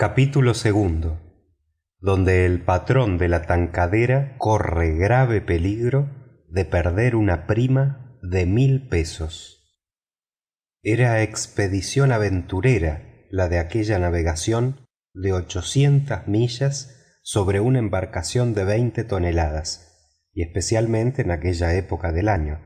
Capítulo segundo, donde el patrón de la tankadera corre grave peligro de perder una prima de 1.000 pesos. Era expedición aventurera la de aquella navegación de 800 millas sobre una embarcación de 20 toneladas, y especialmente en aquella época del año.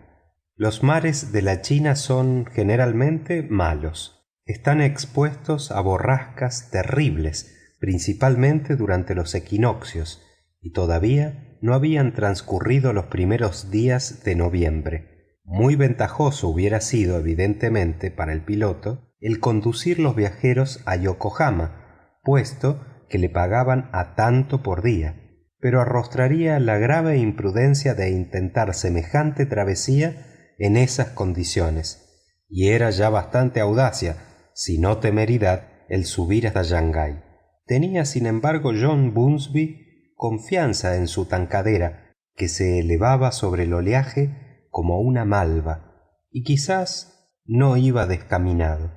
Los mares de la China son generalmente malos. Están expuestos a borrascas terribles, principalmente durante los equinoccios, y todavía no habían transcurrido los primeros días de noviembre. Muy ventajoso hubiera sido, evidentemente, para el piloto el conducir los viajeros a Yokohama, puesto que le pagaban a tanto por día, pero arrostraría la grave imprudencia de intentar semejante travesía en esas condiciones, y era ya bastante audacia, si no temeridad, el subir hasta Shanghái. Tenía sin embargo John Bunsby confianza en su tankadera, que se elevaba sobre el oleaje como una malva, y quizás no iba descaminado.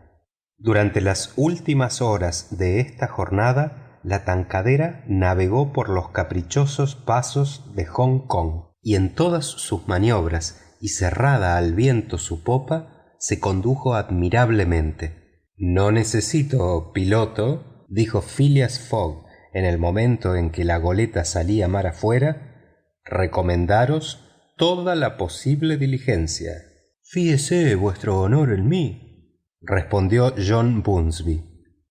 Durante las últimas horas de esta jornada, la tankadera navegó por los caprichosos pasos de Hong Kong, y en todas sus maniobras y cerrada al viento su popa, se condujo admirablemente. «No necesito piloto», dijo Phileas Fogg en el momento en que la goleta salía mar afuera, «recomendaros toda la posible diligencia». «Fíese vuestro honor en mí», respondió John Bunsby.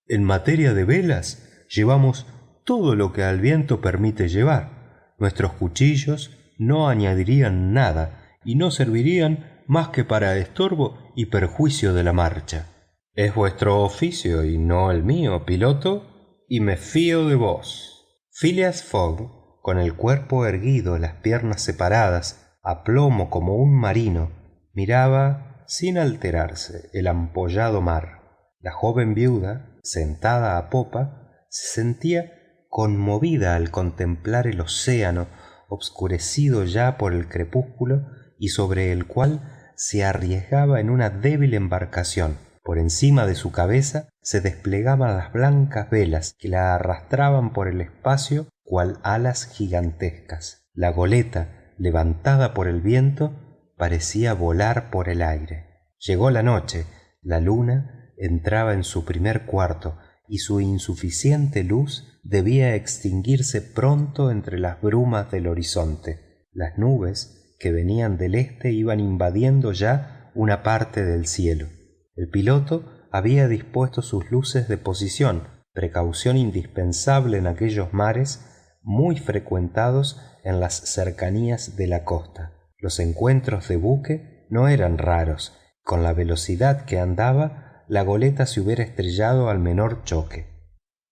«En materia de velas llevamos todo lo que al viento permite llevar. Nuestros cuchillos no añadirían nada y no servirían más que para estorbo y perjuicio de la marcha». «Es vuestro oficio y no el mío, piloto, y me fío de vos». Phileas Fogg, con el cuerpo erguido, las piernas separadas, a plomo como un marino, miraba sin alterarse el ampollado mar. La joven viuda, sentada a popa, se sentía conmovida al contemplar el océano obscurecido ya por el crepúsculo y sobre el cual se arriesgaba en una débil embarcación. Por encima de su cabeza se desplegaban las blancas velas que la arrastraban por el espacio cual alas gigantescas. La goleta, levantada por el viento, parecía volar por el aire. Llegó la noche, la luna entraba en su primer cuarto y su insuficiente luz debía extinguirse pronto entre las brumas del horizonte. Las nubes que venían del este iban invadiendo ya una parte del cielo. El piloto había dispuesto sus luces de posición, precaución indispensable en aquellos mares muy frecuentados en las cercanías de la costa. Los encuentros de buque no eran raros. Con la velocidad que andaba, la goleta se hubiera estrellado al menor choque.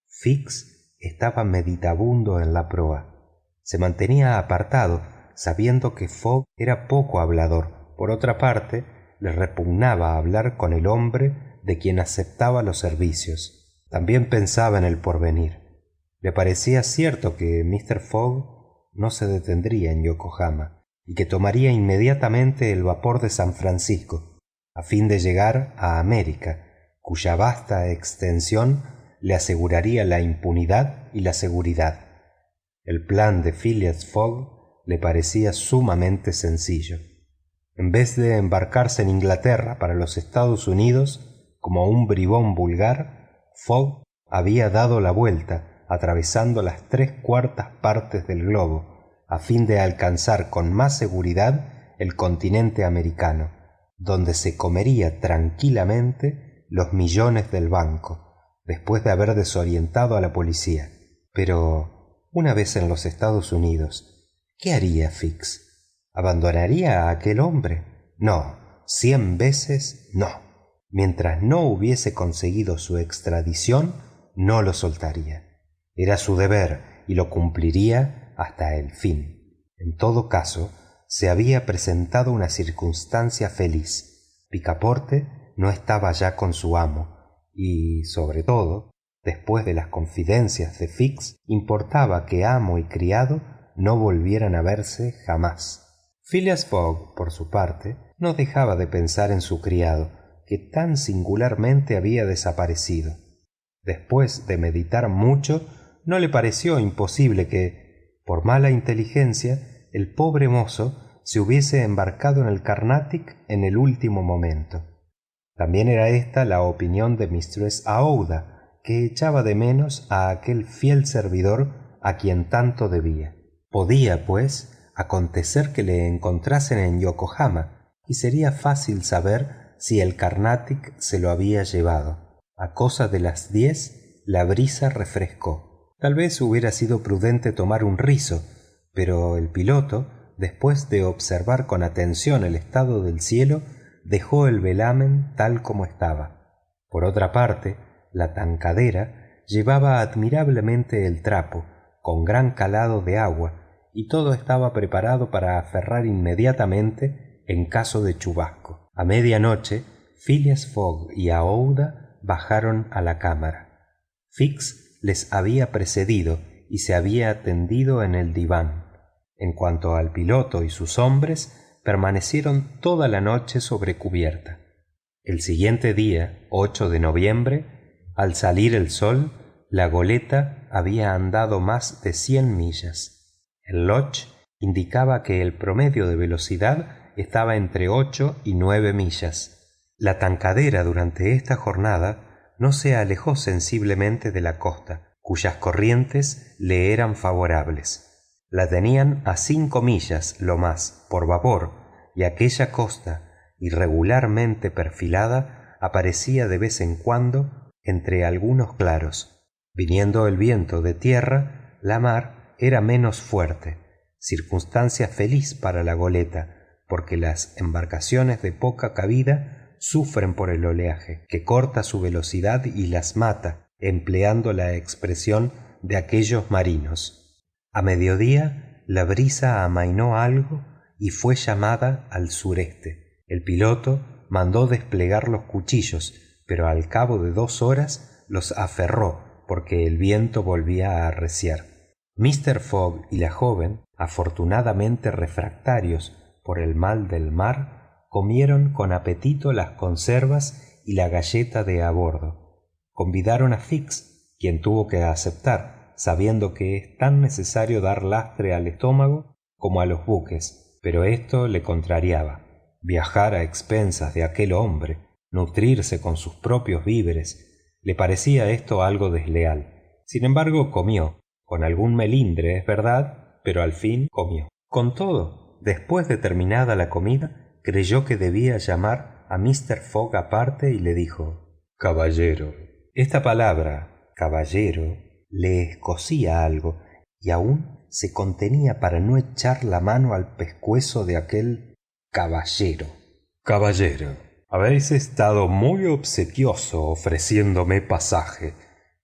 Fix estaba meditabundo en la proa. Se mantenía apartado, sabiendo que Fogg era poco hablador. Por otra parte, le repugnaba hablar con el hombre de quien aceptaba los servicios. También pensaba en el porvenir. Le parecía cierto que Mr. Fogg no se detendría en Yokohama y que tomaría inmediatamente el vapor de San Francisco a fin de llegar a América, cuya vasta extensión le aseguraría la impunidad y la seguridad. El plan de Phileas Fogg le parecía sumamente sencillo. En vez de embarcarse en Inglaterra para los Estados Unidos como un bribón vulgar, Fogg había dado la vuelta atravesando las 3/4 partes del globo a fin de alcanzar con más seguridad el continente americano, donde se comería tranquilamente los millones del banco, después de haber desorientado a la policía. Pero una vez en los Estados Unidos, ¿qué haría Fix? ¿Abandonaría a aquel hombre? No, 100 veces no. Mientras no hubiese conseguido su extradición, no lo soltaría. Era su deber y lo cumpliría hasta el fin. En todo caso, se había presentado una circunstancia feliz. Picaporte no estaba ya con su amo y, sobre todo, después de las confidencias de Fix, importaba que amo y criado no volvieran a verse jamás. Phileas Fogg, por su parte, no dejaba de pensar en su criado, que tan singularmente había desaparecido. Después de meditar mucho, no le pareció imposible que, por mala inteligencia, el pobre mozo se hubiese embarcado en el Carnatic en el último momento. También era esta la opinión de Mistress Aouida, que echaba de menos a aquel fiel servidor a quien tanto debía. Podía, pues, acontecer que le encontrasen en Yokohama y sería fácil saber si el Carnatic se lo había llevado. A cosa de las 10 la brisa refrescó. Tal vez hubiera sido prudente tomar un rizo, pero el piloto, después de observar con atención el estado del cielo, dejó el velamen tal como estaba. Por otra parte, la tankadera llevaba admirablemente el trapo, con gran calado de agua, y todo estaba preparado para aferrar inmediatamente en caso de chubasco. A medianoche, Phileas Fogg y Aouida bajaron a la cámara. Fix les había precedido y se había tendido en el diván. En cuanto al piloto y sus hombres, permanecieron toda la noche sobre cubierta. El siguiente día, 8 de noviembre, al salir el sol, la goleta había andado más de 100 millas. El lodge indicaba que el promedio de velocidad estaba entre 8 y 9 millas. La tankadera durante esta jornada no se alejó sensiblemente de la costa, cuyas corrientes le eran favorables. La tenían a 5 millas lo más por babor, y aquella costa, irregularmente perfilada, aparecía de vez en cuando entre algunos claros. Viniendo el viento de tierra, la mar era menos fuerte, circunstancia feliz para la goleta, porque las embarcaciones de poca cabida sufren por el oleaje, que corta su velocidad y las mata, empleando la expresión de aquellos marinos. A mediodía la brisa amainó algo y fue llamada al sureste. El piloto mandó desplegar los cuchillos, pero al cabo de 2 horas los aferró porque el viento volvía a arreciar. Mr. Fogg y la joven, afortunadamente refractarios por el mal del mar, comieron con apetito las conservas y la galleta de a bordo. Convidaron a Fix, quien tuvo que aceptar, sabiendo que es tan necesario dar lastre al estómago como a los buques, pero esto le contrariaba. Viajar a expensas de aquel hombre, nutrirse con sus propios víveres, le parecía esto algo desleal. Sin embargo, comió, con algún melindre, es verdad, pero al fin comió. Con todo, después de terminada la comida, creyó que debía llamar a Mr. Fogg aparte y le dijo: «Caballero». Esta palabra, caballero, le escocía algo y aún se contenía para no echar la mano al pescuezo de aquel caballero. «Caballero, habéis estado muy obsequioso ofreciéndome pasaje,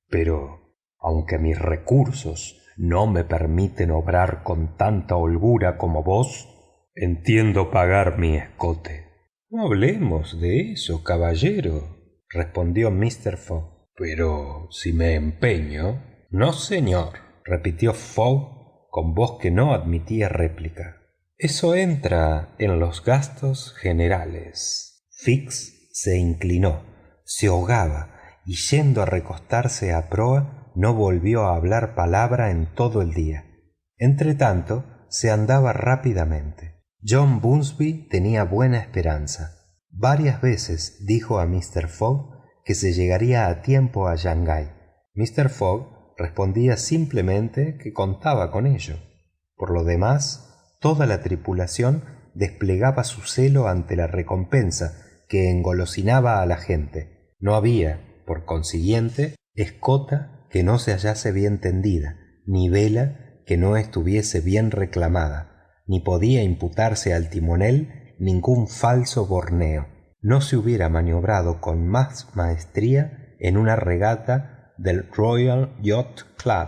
pero aunque mis recursos no me permiten obrar con tanta holgura como vos, entiendo pagar mi escote». «No hablemos de eso, caballero», respondió Mr. Fogg. «Pero si me empeño». «No, señor», repitió Fogg con voz que no admitía réplica. «Eso entra en los gastos generales». Fix se inclinó, se ahogaba y yendo a recostarse a proa no volvió a hablar palabra en todo el día. Entretanto se andaba rápidamente. John Bunsby tenía buena esperanza. Varias veces dijo a Mr. Fogg que se llegaría a tiempo a Shanghái. Mr. Fogg respondía simplemente que contaba con ello. Por lo demás, toda la tripulación desplegaba su celo ante la recompensa que engolosinaba a la gente. No había, por consiguiente, escota que no se hallase bien tendida, ni vela que no estuviese bien reclamada, ni podía imputarse al timonel ningún falso borneo. No se hubiera maniobrado con más maestría en una regata del Royal Yacht Club.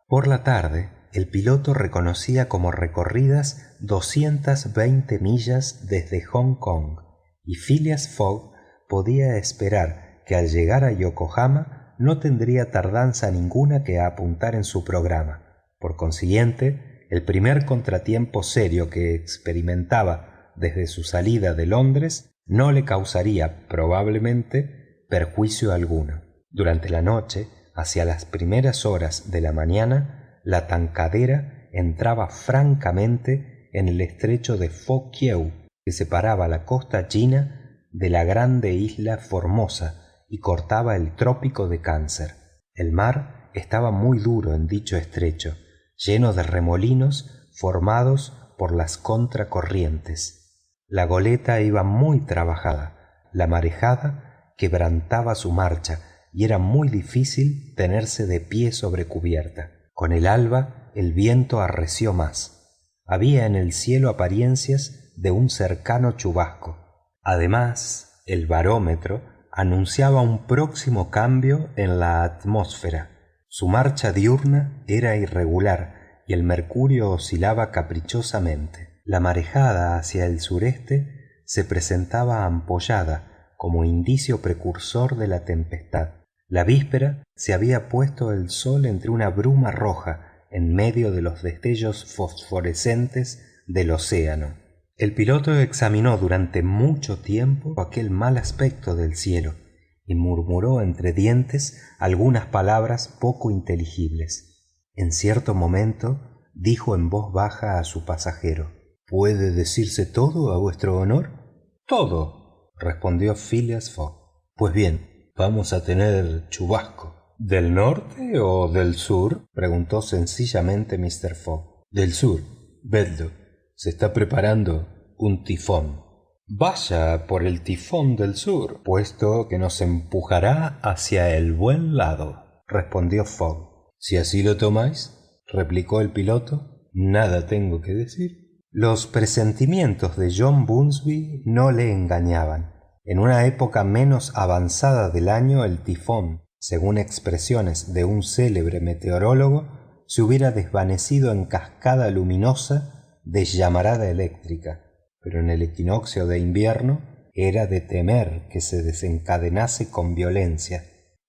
Por la tarde, el piloto reconocía como recorridas 220 millas desde Hong Kong, y Phileas Fogg podía esperar que al llegar a Yokohama no tendría tardanza ninguna que apuntar en su programa. Por consiguiente, el primer contratiempo serio que experimentaba desde su salida de Londres no le causaría probablemente perjuicio alguno. Durante la noche, Hacia las primeras horas de la mañana, la tankadera entraba francamente en el estrecho de Fo Kieu, que separaba la costa china de la grande isla Formosa y cortaba el trópico de Cáncer. El mar estaba muy duro en dicho estrecho, lleno de remolinos formados por las contracorrientes. La goleta iba muy trabajada, la marejada quebrantaba su marcha y era muy difícil tenerse de pie sobre cubierta. Con el alba el viento arreció más. Había en el cielo apariencias de un cercano chubasco. Además, el barómetro anunciaba un próximo cambio en la atmósfera. Su marcha diurna era irregular y el mercurio oscilaba caprichosamente. La marejada hacia el sureste se presentaba ampollada como indicio precursor de la tempestad. La víspera se había puesto el sol entre una bruma roja en medio de los destellos fosforescentes del océano. El piloto examinó durante mucho tiempo aquel mal aspecto del cielo y murmuró entre dientes algunas palabras poco inteligibles. En cierto momento dijo en voz baja a su pasajero: ¿Puede decirse todo a vuestro honor? Todo, respondió Phileas Fogg. Pues bien, vamos a tener chubasco. ¿Del norte o del sur?, preguntó sencillamente Mr. Fogg. Del sur, vedlo. Se está preparando un tifón. Vaya por el tifón del sur, puesto que nos empujará hacia el buen lado, respondió Fogg. Si así lo tomáis, replicó el piloto, nada tengo que decir. Los presentimientos de John Bunsby no le engañaban. En una época menos avanzada del año, el tifón, según expresiones de un célebre meteorólogo, se hubiera desvanecido en cascada luminosa de llamarada eléctrica, pero en el equinoccio de invierno era de temer que se desencadenase con violencia.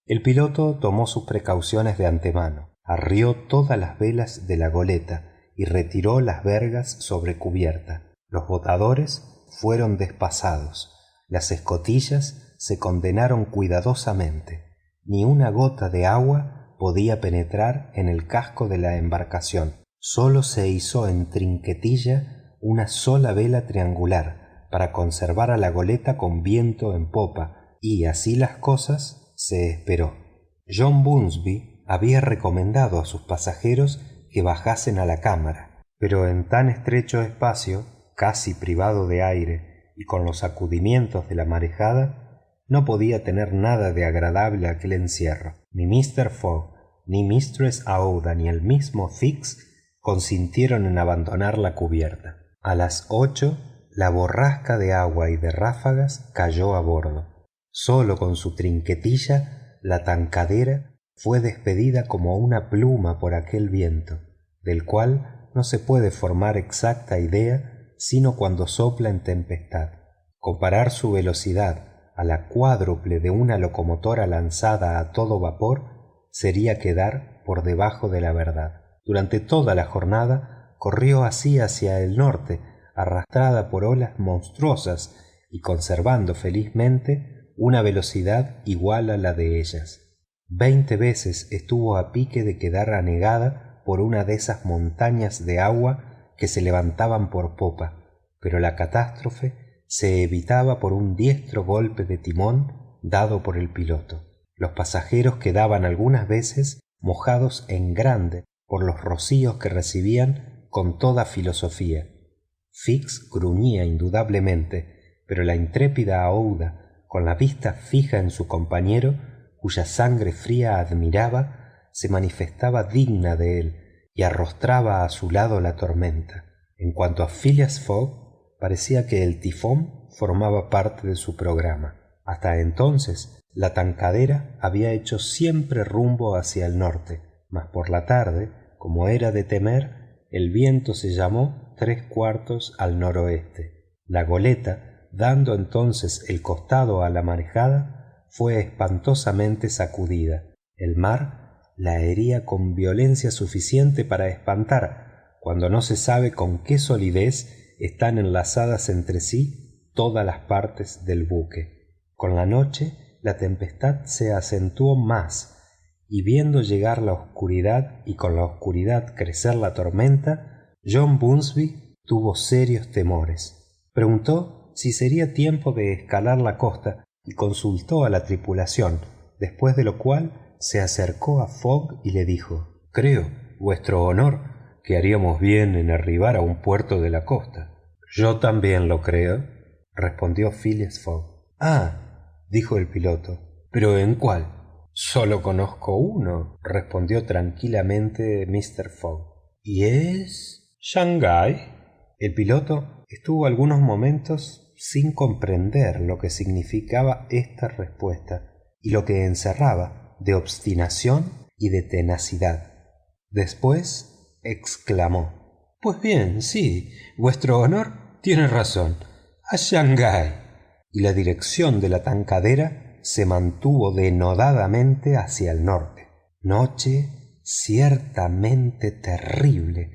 El piloto tomó sus precauciones de antemano, arrió todas las velas de la goleta y retiró las vergas sobre cubierta. Los botadores fueron despasados, las escotillas se condenaron cuidadosamente. Ni una gota de agua podía penetrar en el casco de la embarcación. Solo se izó en trinquetilla una sola vela triangular para conservar a la goleta con viento en popa, y así las cosas se esperó. John Bunsby había recomendado a sus pasajeros que bajasen a la cámara, pero en tan estrecho espacio, casi privado de aire y con los sacudimientos de la marejada, no podía tener nada de agradable aquel encierro. Ni Mr. Fogg, ni Mistress Aouida, ni el mismo Fix consintieron en abandonar la cubierta. A las 8, la borrasca de agua y de ráfagas cayó a bordo. Solo con su trinquetilla, la tankadera fue despedida como una pluma por aquel viento, del cual no se puede formar exacta idea sino cuando sopla en tempestad. Comparar su velocidad a la cuádruple de una locomotora lanzada a todo vapor sería quedar por debajo de la verdad. Durante toda la jornada corrió así hacia el norte, arrastrada por olas monstruosas y conservando felizmente una velocidad igual a la de ellas. 20 veces estuvo a pique de quedar anegada por una de esas montañas de agua que se levantaban por popa, pero la catástrofe se evitaba por un diestro golpe de timón dado por el piloto. Los pasajeros quedaban algunas veces mojados en grande por los rocíos que recibían con toda filosofía. Fix gruñía indudablemente, pero la intrépida Aouida, con la vista fija en su compañero, cuya sangre fría admiraba, se manifestaba digna de él y arrostraba a su lado la tormenta. En cuanto a Phileas Fogg, parecía que el tifón formaba parte de su programa. Hasta entonces, la tankadera había hecho siempre rumbo hacia el norte, mas por la tarde, como era de temer, el viento se llamó 3/4 al noroeste. La goleta, dando entonces el costado a la marejada, fue espantosamente sacudida. El mar la hería con violencia suficiente para espantar, cuando no se sabe con qué solidez están enlazadas entre sí todas las partes del buque. Con la noche la tempestad se acentuó más y viendo llegar la oscuridad y con la oscuridad crecer la tormenta, John Bunsby tuvo serios temores. Preguntó si sería tiempo de escalar la costa y consultó a la tripulación, después de lo cual se acercó a Fogg y le dijo: «Creo, vuestro honor, que haríamos bien en arribar a un puerto de la costa». «Yo también lo creo», respondió Phileas Fogg. «Ah», dijo el piloto, «¿pero en cuál?» «Solo conozco uno», respondió tranquilamente Mr. Fogg. «¿Y es Shanghái?» El piloto estuvo algunos momentos sin comprender lo que significaba esta respuesta y lo que encerraba de obstinación y de tenacidad. Después exclamó: «Pues bien, sí, vuestro honor tiene razón. A Shanghái». Y la dirección de la tankadera se mantuvo denodadamente hacia el norte. Noche ciertamente terrible.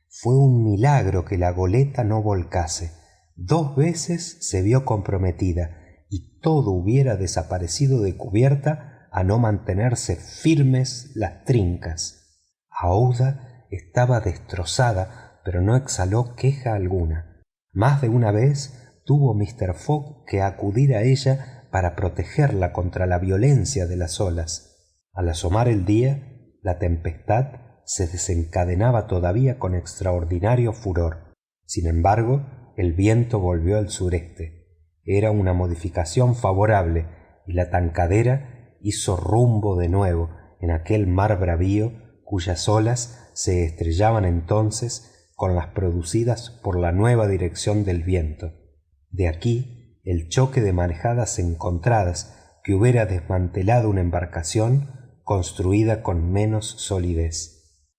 Fue un milagro que la goleta no volcase. 2 veces se vio comprometida y todo hubiera desaparecido de cubierta a no mantenerse firmes las trincas. Aouda estaba destrozada, pero no exhaló queja alguna. Más de una vez tuvo Mr. Fogg que acudir a ella para protegerla contra la violencia de las olas. Al asomar el día, la tempestad se desencadenaba todavía con extraordinario furor. Sin embargo, el viento volvió al sureste. Era una modificación favorable y la tankadera hizo rumbo de nuevo en aquel mar bravío cuyas olas se estrellaban entonces con las producidas por la nueva dirección del viento. De aquí el choque de marejadas encontradas que hubiera desmantelado una embarcación construida con menos solidez.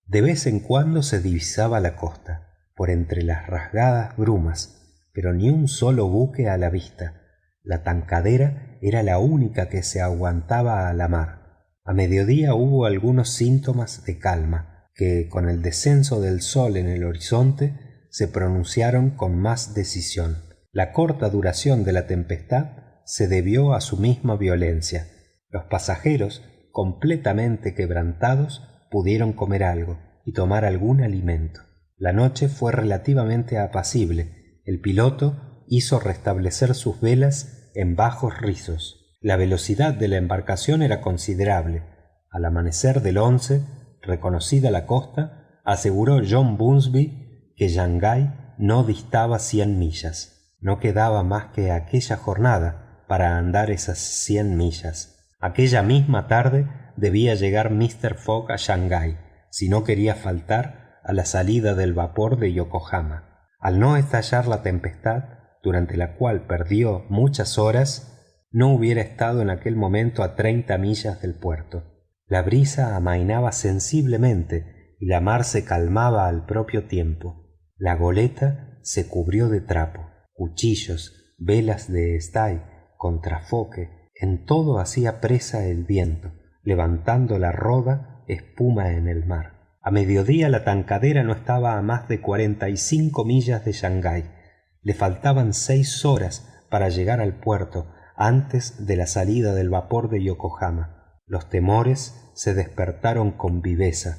De vez en cuando se divisaba la costa por entre las rasgadas brumas, pero ni un solo buque a la vista. La tankadera era la única que se aguantaba a la mar. A mediodía hubo algunos síntomas de calma, que con el descenso del sol en el horizonte se pronunciaron con más decisión. La corta duración de la tempestad se debió a su misma violencia. Los pasajeros, completamente quebrantados, pudieron comer algo y tomar algún alimento. La noche fue relativamente apacible. El piloto hizo restablecer sus velas en bajos rizos. La velocidad de la embarcación era considerable. Al amanecer del 11, reconocida la costa, aseguró John Bunsby que Shanghái no distaba 100 millas. No quedaba más que aquella jornada para andar esas 100 millas. Aquella misma tarde debía llegar Mr. Fogg a Shanghái, si no quería faltar a la salida del vapor de Yokohama. Al no estallar la tempestad, durante la cual perdió muchas horas, no hubiera estado en aquel momento a 30 millas del puerto. La brisa amainaba sensiblemente y la mar se calmaba al propio tiempo. La goleta se cubrió de trapo. Cuchillos, velas de estay, contrafoque, en todo hacía presa el viento, levantando la roda espuma en el mar. A mediodía la tankadera no estaba a más de 45 millas de Shanghái. Le faltaban 6 horas para llegar al puerto antes de la salida del vapor de Yokohama. Los temores se despertaron con viveza.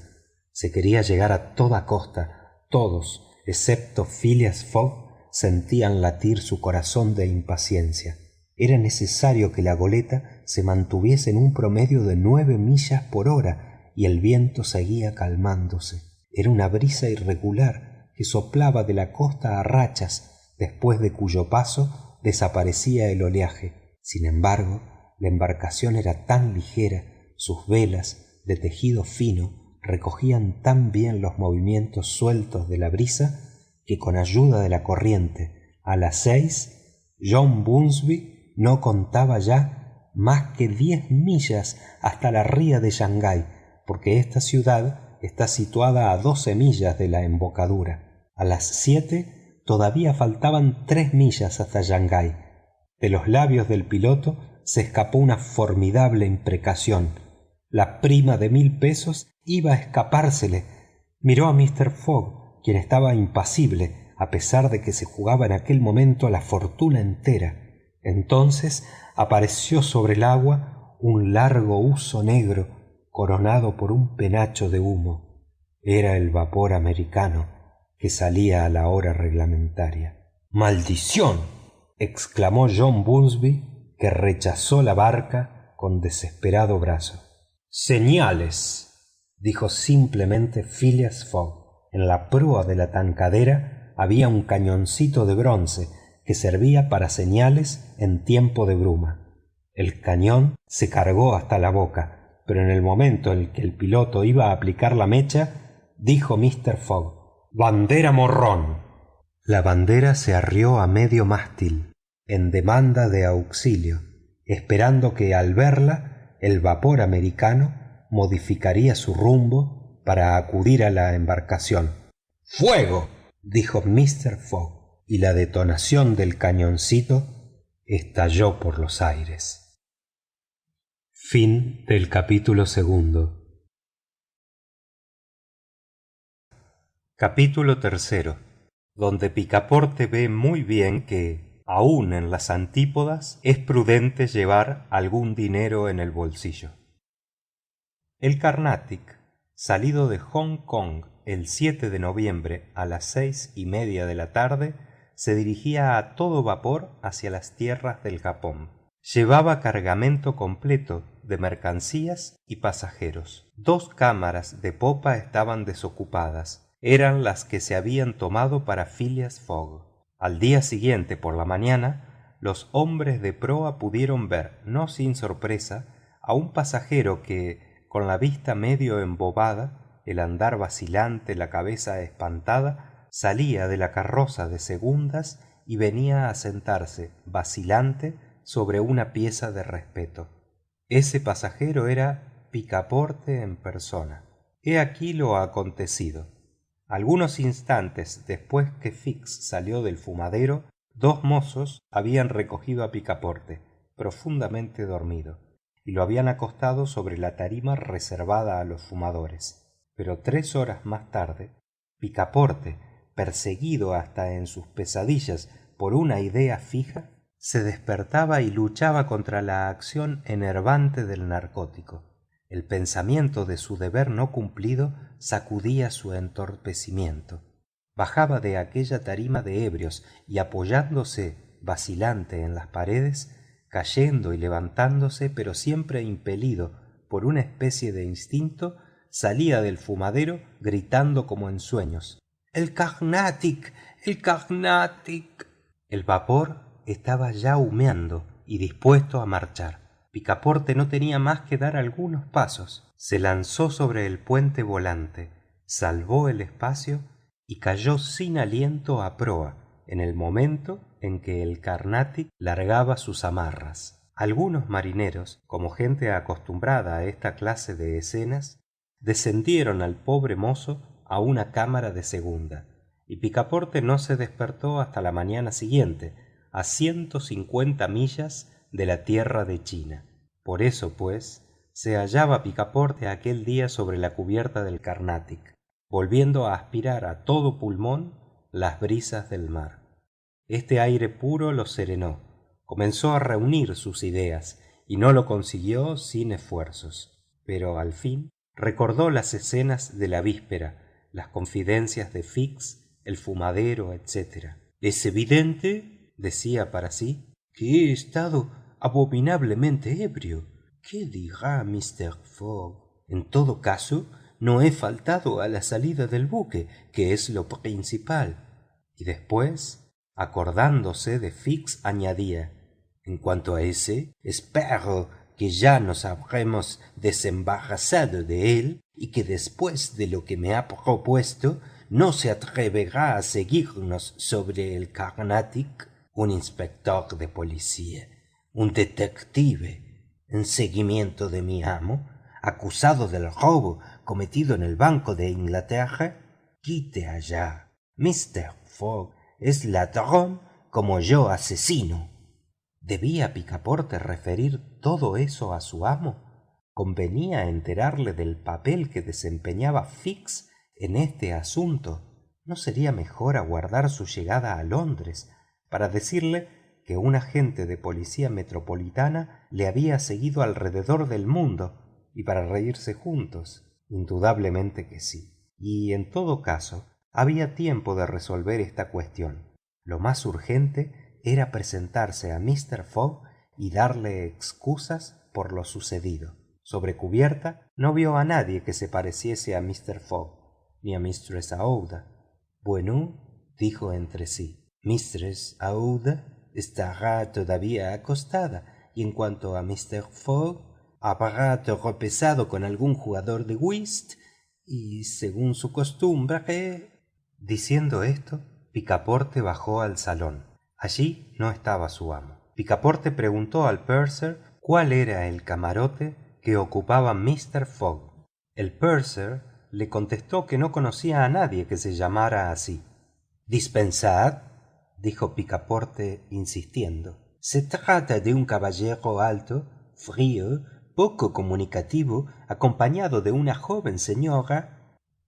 Se quería llegar a toda costa. Todos, excepto Phileas Fogg, sentían latir su corazón de impaciencia. Era necesario que la goleta se mantuviese en un promedio de 9 millas por hora y el viento seguía calmándose. Era una brisa irregular que soplaba de la costa a rachas, después de cuyo paso desaparecía el oleaje. Sin embargo, la embarcación era tan ligera, sus velas, de tejido fino, recogían tan bien los movimientos sueltos de la brisa que con ayuda de la corriente, a las 6, John Bunsby no contaba ya más que 10 millas hasta la ría de Shanghái, porque esta ciudad está situada a 12 millas de la embocadura. A las 7 todavía faltaban 3 millas hasta Shanghái. De los labios del piloto se escapó una formidable imprecación. La prima de 1000 pesos iba a escapársele. Miró a Mr. Fogg, quien estaba impasible, a pesar de que se jugaba en aquel momento la fortuna entera. Entonces apareció sobre el agua un largo huso negro, coronado por un penacho de humo. Era el vapor americano que salía a la hora reglamentaria. ¡Maldición!, exclamó John Bunsby, que rechazó la barca con desesperado brazo. «Señales», dijo simplemente Phileas Fogg. En la proa de la tankadera había un cañoncito de bronce que servía para señales en tiempo de bruma. El cañón se cargó hasta la boca, pero en el momento en que el piloto iba a aplicar la mecha, dijo Mr. Fogg: «¡Bandera morrón!». La bandera se arrió a medio mástil, en demanda de auxilio, esperando que al verla el vapor americano modificaría su rumbo para acudir a la embarcación. «¡Fuego!», dijo Mr. Fogg, y la detonación del cañoncito estalló por los aires. Fin del capítulo 2. Capítulo 3, donde Picaporte ve muy bien que, aun en las antípodas, es prudente llevar algún dinero en el bolsillo. El Carnatic, salido de Hong Kong el 7 de noviembre a las 6:30 de la tarde, se dirigía a todo vapor hacia las tierras del Japón. Llevaba cargamento completo de mercancías y pasajeros. 2 cámaras de popa estaban desocupadas. Eran las que se habían tomado para Phileas Fogg. Al día siguiente por la mañana, los hombres de proa pudieron ver, no sin sorpresa, a un pasajero que, con la vista medio embobada, el andar vacilante, la cabeza espantada, salía de la carroza de segundas y venía a sentarse, vacilante, sobre una pieza de respeto. Ese pasajero era Picaporte en persona. He aquí lo acontecido. Algunos instantes después que Fix salió del fumadero, 2 mozos habían recogido a Picaporte, profundamente dormido, y lo habían acostado sobre la tarima reservada a los fumadores. Pero 3 horas más tarde, Picaporte, perseguido hasta en sus pesadillas por una idea fija, se despertaba y luchaba contra la acción enervante del narcótico. El pensamiento de su deber no cumplido sacudía su entorpecimiento. Bajaba de aquella tarima de ebrios y apoyándose vacilante en las paredes, cayendo y levantándose, pero siempre impelido por una especie de instinto, salía del fumadero gritando como en sueños: «¡El Carnatic! ¡El Carnatic!». El vapor estaba ya humeando y dispuesto a marchar. Picaporte no tenía más que dar algunos pasos. Se lanzó sobre el puente volante, salvó el espacio y cayó sin aliento a proa en el momento en que el Carnatic largaba sus amarras. Algunos marineros, como gente acostumbrada a esta clase de escenas, descendieron al pobre mozo a una cámara de segunda, y Picaporte no se despertó hasta la mañana siguiente, a 150 millas de la tierra de China. Por eso, pues, se hallaba Picaporte aquel día sobre la cubierta del Carnatic, volviendo a aspirar a todo pulmón las brisas del mar. Este aire puro lo serenó, comenzó a reunir sus ideas y no lo consiguió sin esfuerzos. Pero al fin recordó las escenas de la víspera, las confidencias de Fix, el fumadero, etc. «Es evidente», decía para sí, «que he estado abominablemente ebrio. ¿Qué dirá Mr. Fogg? En todo caso, no he faltado a la salida del buque, que es lo principal». Y después, acordándose de Fix, añadía: «En cuanto a ese, espero que ya nos habremos desembarazado de él y que después de lo que me ha propuesto no se atreverá a seguirnos sobre el Carnatic un inspector de policía, un detective, en seguimiento de mi amo, acusado del robo cometido en el Banco de Inglaterra. Quite allá. Mr. Fogg es ladrón como yo asesino». ¿Debía Picaporte referir todo eso a su amo? ¿Convenía enterarle del papel que desempeñaba Fix en este asunto? ¿No sería mejor aguardar su llegada a Londres para decirle que un agente de policía metropolitana le había seguido alrededor del mundo y para reírse juntos. Indudablemente que sí. Y en todo caso, había tiempo de resolver esta cuestión. Lo más urgente era presentarse a Mister Fogg y darle excusas por lo sucedido. Sobre cubierta no vio a nadie que se pareciese a Mister Fogg, ni a Mistress Aouida. Bueno, dijo entre sí, Mistress Aouida estará todavía acostada, y en cuanto a Mister Fogg, habrá tropezado con algún jugador de whist, y según su costumbre... Diciendo esto, Picaporte bajó al salón. Allí no estaba su amo. Picaporte preguntó al purser cuál era el camarote que ocupaba Mister Fogg. El purser le contestó que no conocía a nadie que se llamara así. Dispensad, dijo Picaporte insistiendo. Se trata de un caballero alto, frío, poco comunicativo, acompañado de una joven señora.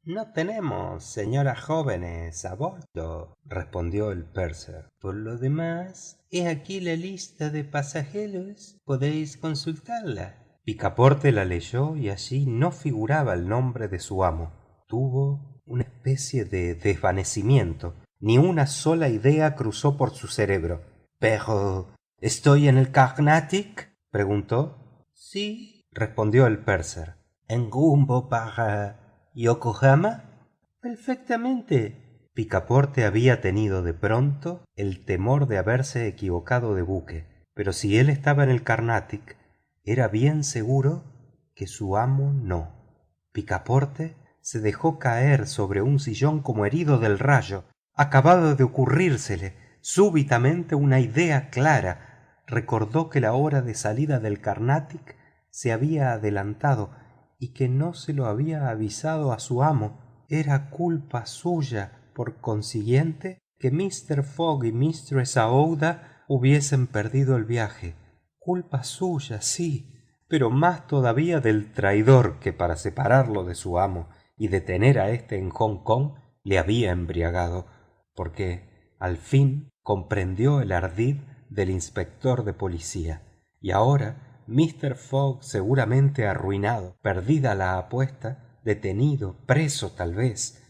No tenemos señoras jóvenes a bordo, respondió el purser. Por lo demás, he aquí la lista de pasajeros. Podéis consultarla. Picaporte la leyó y allí no figuraba el nombre de su amo. Tuvo una especie de desvanecimiento. Ni una sola idea cruzó por su cerebro. «¿Pero estoy en el Carnatic?», preguntó. «Sí», respondió el purser. «¿En rumbo para Yokohama?» «Perfectamente». Picaporte había tenido de pronto el temor de haberse equivocado de buque. Pero si él estaba en el Carnatic, era bien seguro que su amo no. Picaporte se dejó caer sobre un sillón como herido del rayo. Acababa de ocurrírsele súbitamente una idea clara. Recordó que la hora de salida del Carnatic se había adelantado y que no se lo había avisado a su amo. Era culpa suya, por consiguiente, que Mister Fogg y Mistress Aouida hubiesen perdido el viaje. Culpa suya, sí, pero más todavía del traidor que para separarlo de su amo y detener a éste en Hong Kong le había embriagado, porque al fin comprendió el ardid del inspector de policía. Y ahora Mister Fogg, seguramente arruinado, perdida la apuesta, detenido, preso tal vez.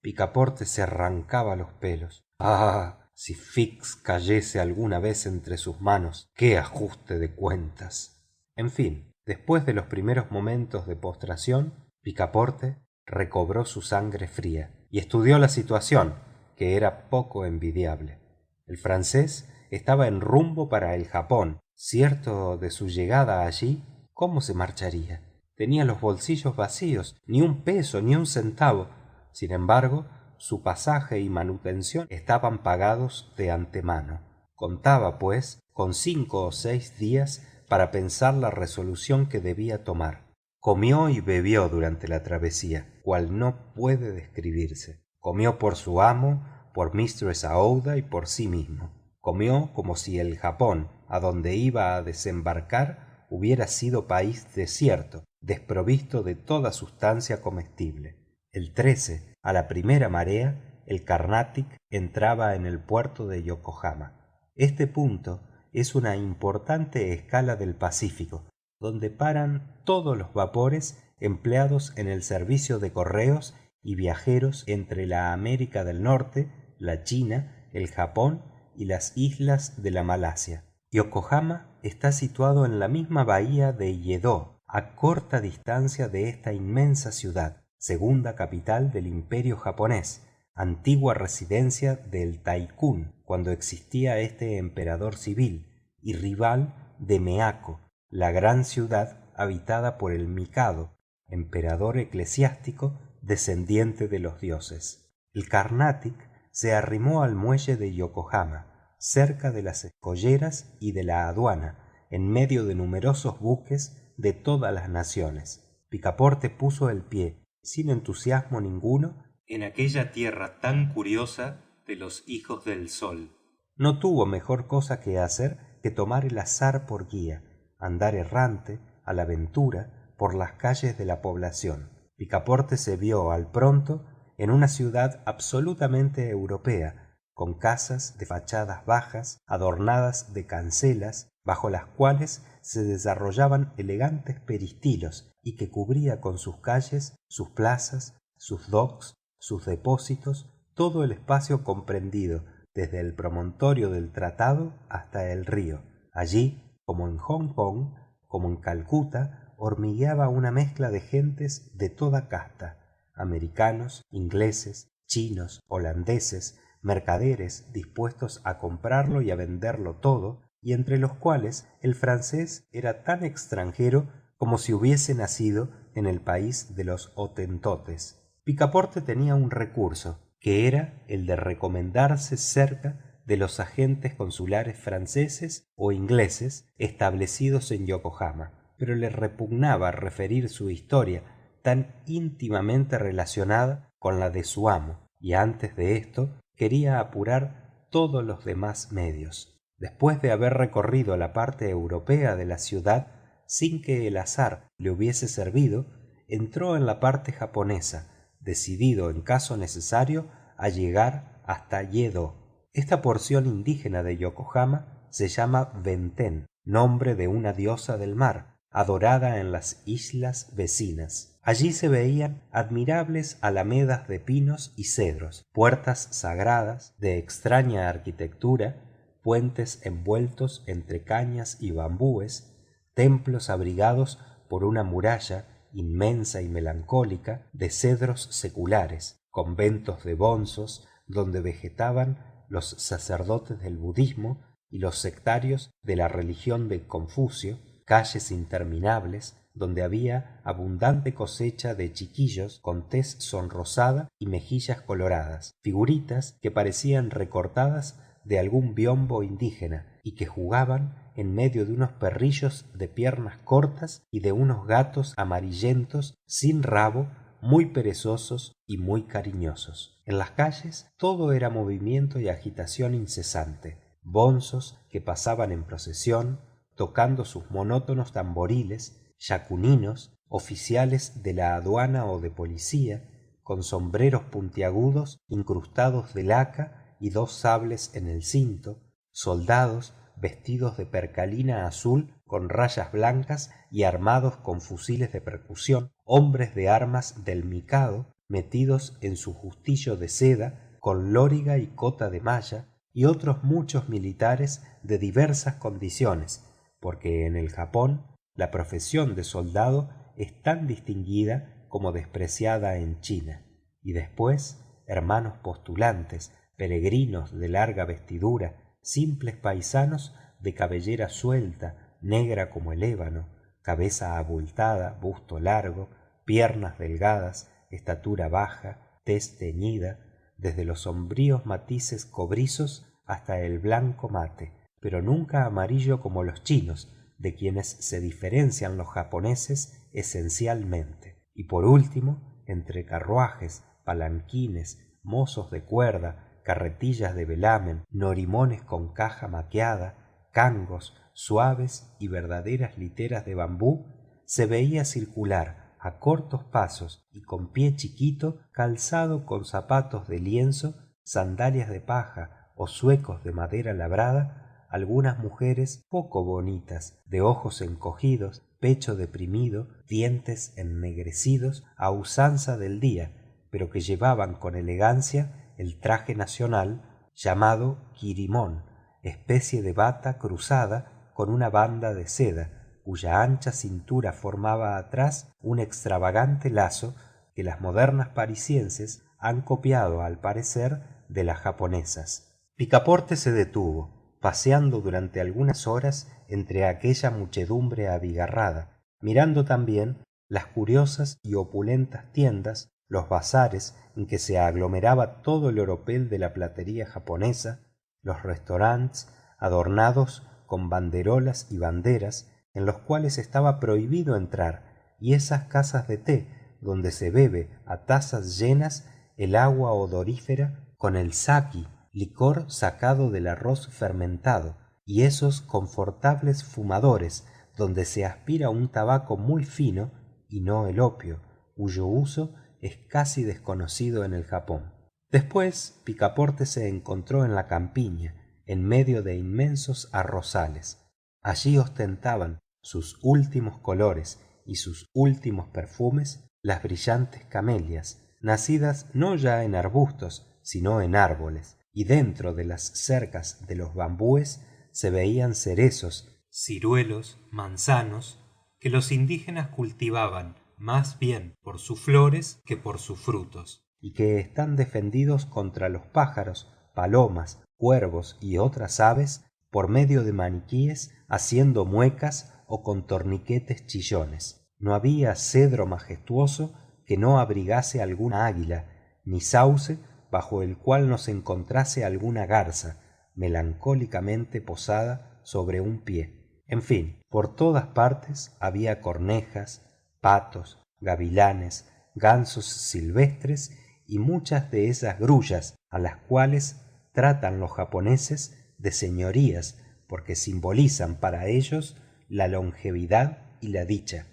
Picaporte se arrancaba los pelos. ¡Ah! Si Fix cayese alguna vez entre sus manos, ¡qué ajuste de cuentas! En fin, después de los primeros momentos de postración, Picaporte recobró su sangre fría y estudió la situación, que era poco envidiable. El francés estaba en rumbo para el Japón. Cierto de su llegada allí, ¿cómo se marcharía? Tenía los bolsillos vacíos, ni un peso, ni un centavo. Sin embargo, su pasaje y manutención estaban pagados de antemano. Contaba, pues, con 5 o 6 días para pensar la resolución que debía tomar. Comió y bebió durante la travesía, cual no puede describirse. Comió por su amo, por Mistress Aouida y por sí mismo. Comió como si el Japón, a donde iba a desembarcar, hubiera sido país desierto, desprovisto de toda sustancia comestible. El 13, a la primera marea, el Carnatic entraba en el puerto de Yokohama. Este punto es una importante escala del Pacífico, donde paran todos los vapores empleados en el servicio de correos y viajeros entre la América del Norte, la China, el Japón y las islas de la Malasia. Yokohama está situado en la misma bahía de Yedo, a corta distancia de esta inmensa ciudad, segunda capital del Imperio japonés, antigua residencia del Taikún cuando existía este emperador civil, y rival de Meako, la gran ciudad habitada por el Mikado, emperador eclesiástico descendiente de los dioses. El Carnatic se arrimó al muelle de Yokohama, cerca de las escolleras y de la aduana, en medio de numerosos buques de todas las naciones. Picaporte puso el pie, sin entusiasmo ninguno, en aquella tierra tan curiosa de los hijos del sol. No tuvo mejor cosa que hacer que tomar el azar por guía, andar errante, a la aventura, por las calles de la población. Picaporte se vio al pronto en una ciudad absolutamente europea, con casas de fachadas bajas, adornadas de cancelas, bajo las cuales se desarrollaban elegantes peristilos y que cubría con sus calles, sus plazas, sus docks, sus depósitos, todo el espacio comprendido desde el promontorio del tratado hasta el río. Allí, como en Hong Kong, como en Calcuta, hormigueaba una mezcla de gentes de toda casta: americanos, ingleses, chinos, holandeses, mercaderes dispuestos a comprarlo y a venderlo todo, y entre los cuales el francés era tan extranjero como si hubiese nacido en el país de los hotentotes. Picaporte tenía un recurso, que era el de recomendarse cerca de los agentes consulares franceses o ingleses establecidos en Yokohama, pero le repugnaba referir su historia tan íntimamente relacionada con la de su amo, y antes de esto quería apurar todos los demás medios. Después de haber recorrido la parte europea de la ciudad sin que el azar le hubiese servido, entró en la parte japonesa, decidido en caso necesario a llegar hasta Yedo. Esta porción indígena de Yokohama se llama Benten, nombre de una diosa del mar, adorada en las islas vecinas. Allí se veían admirables alamedas de pinos y cedros, puertas sagradas de extraña arquitectura, puentes envueltos entre cañas y bambúes, templos abrigados por una muralla inmensa y melancólica de cedros seculares, conventos de bonzos donde vegetaban los sacerdotes del budismo y los sectarios de la religión de Confucio, calles interminables donde había abundante cosecha de chiquillos con tez sonrosada y mejillas coloradas, figuritas que parecían recortadas de algún biombo indígena y que jugaban en medio de unos perrillos de piernas cortas y de unos gatos amarillentos sin rabo, muy perezosos y muy cariñosos. En las calles todo era movimiento y agitación incesante: bonzos que pasaban en procesión tocando sus monótonos tamboriles, yacuninos, oficiales de la aduana o de policía con sombreros puntiagudos incrustados de laca y dos sables en el cinto, soldados vestidos de percalina azul con rayas blancas y armados con fusiles de percusión, hombres de armas del mikado metidos en su justillo de seda con loriga y cota de malla, y otros muchos militares de diversas condiciones, porque en el Japón la profesión de soldado es tan distinguida como despreciada en China. Y después hermanos postulantes, peregrinos de larga vestidura, simples paisanos de cabellera suelta, negra como el ébano, cabeza abultada, busto largo, piernas delgadas, estatura baja, tez teñida, desde los sombríos matices cobrizos hasta el blanco mate, pero nunca amarillo como los chinos, de quienes se diferencian los japoneses esencialmente. Y por último, entre carruajes, palanquines, mozos de cuerda, carretillas de velamen, norimones con caja maqueada, cangos, suaves y verdaderas literas de bambú, se veía circular a cortos pasos y con pie chiquito, calzado con zapatos de lienzo, sandalias de paja o zuecos de madera labrada, algunas mujeres poco bonitas, de ojos encogidos, pecho deprimido, dientes ennegrecidos a usanza del día, pero que llevaban con elegancia el traje nacional llamado kirimón, especie de bata cruzada con una banda de seda, cuya ancha cintura formaba atrás un extravagante lazo que las modernas parisienses han copiado al parecer de las japonesas. Picaporte se detuvo, paseando durante algunas horas entre aquella muchedumbre abigarrada, mirando también las curiosas y opulentas tiendas, los bazares en que se aglomeraba todo el oropel de la platería japonesa, los restaurantes adornados con banderolas y banderas en los cuales estaba prohibido entrar, y esas casas de té donde se bebe a tazas llenas el agua odorífera con el sake, licor sacado del arroz fermentado, y esos confortables fumadores donde se aspira un tabaco muy fino y no el opio, cuyo uso es casi desconocido en el Japón. Después Picaporte se encontró en la campiña, en medio de inmensos arrozales. Allí ostentaban sus últimos colores y sus últimos perfumes las brillantes camelias, nacidas no ya en arbustos sino en árboles, y dentro de las cercas de los bambúes se veían cerezos, ciruelos, manzanos, que los indígenas cultivaban más bien por sus flores que por sus frutos, y que están defendidos contra los pájaros, palomas, cuervos y otras aves por medio de maniquíes haciendo muecas o con torniquetes chillones. No había cedro majestuoso que no abrigase alguna águila, ni sauce bajo el cual no se encontrase alguna garza melancólicamente posada sobre un pie. En fin, por todas partes había cornejas, patos, gavilanes, gansos silvestres y muchas de esas grullas a las cuales tratan los japoneses de señorías porque simbolizan para ellos la longevidad y la dicha.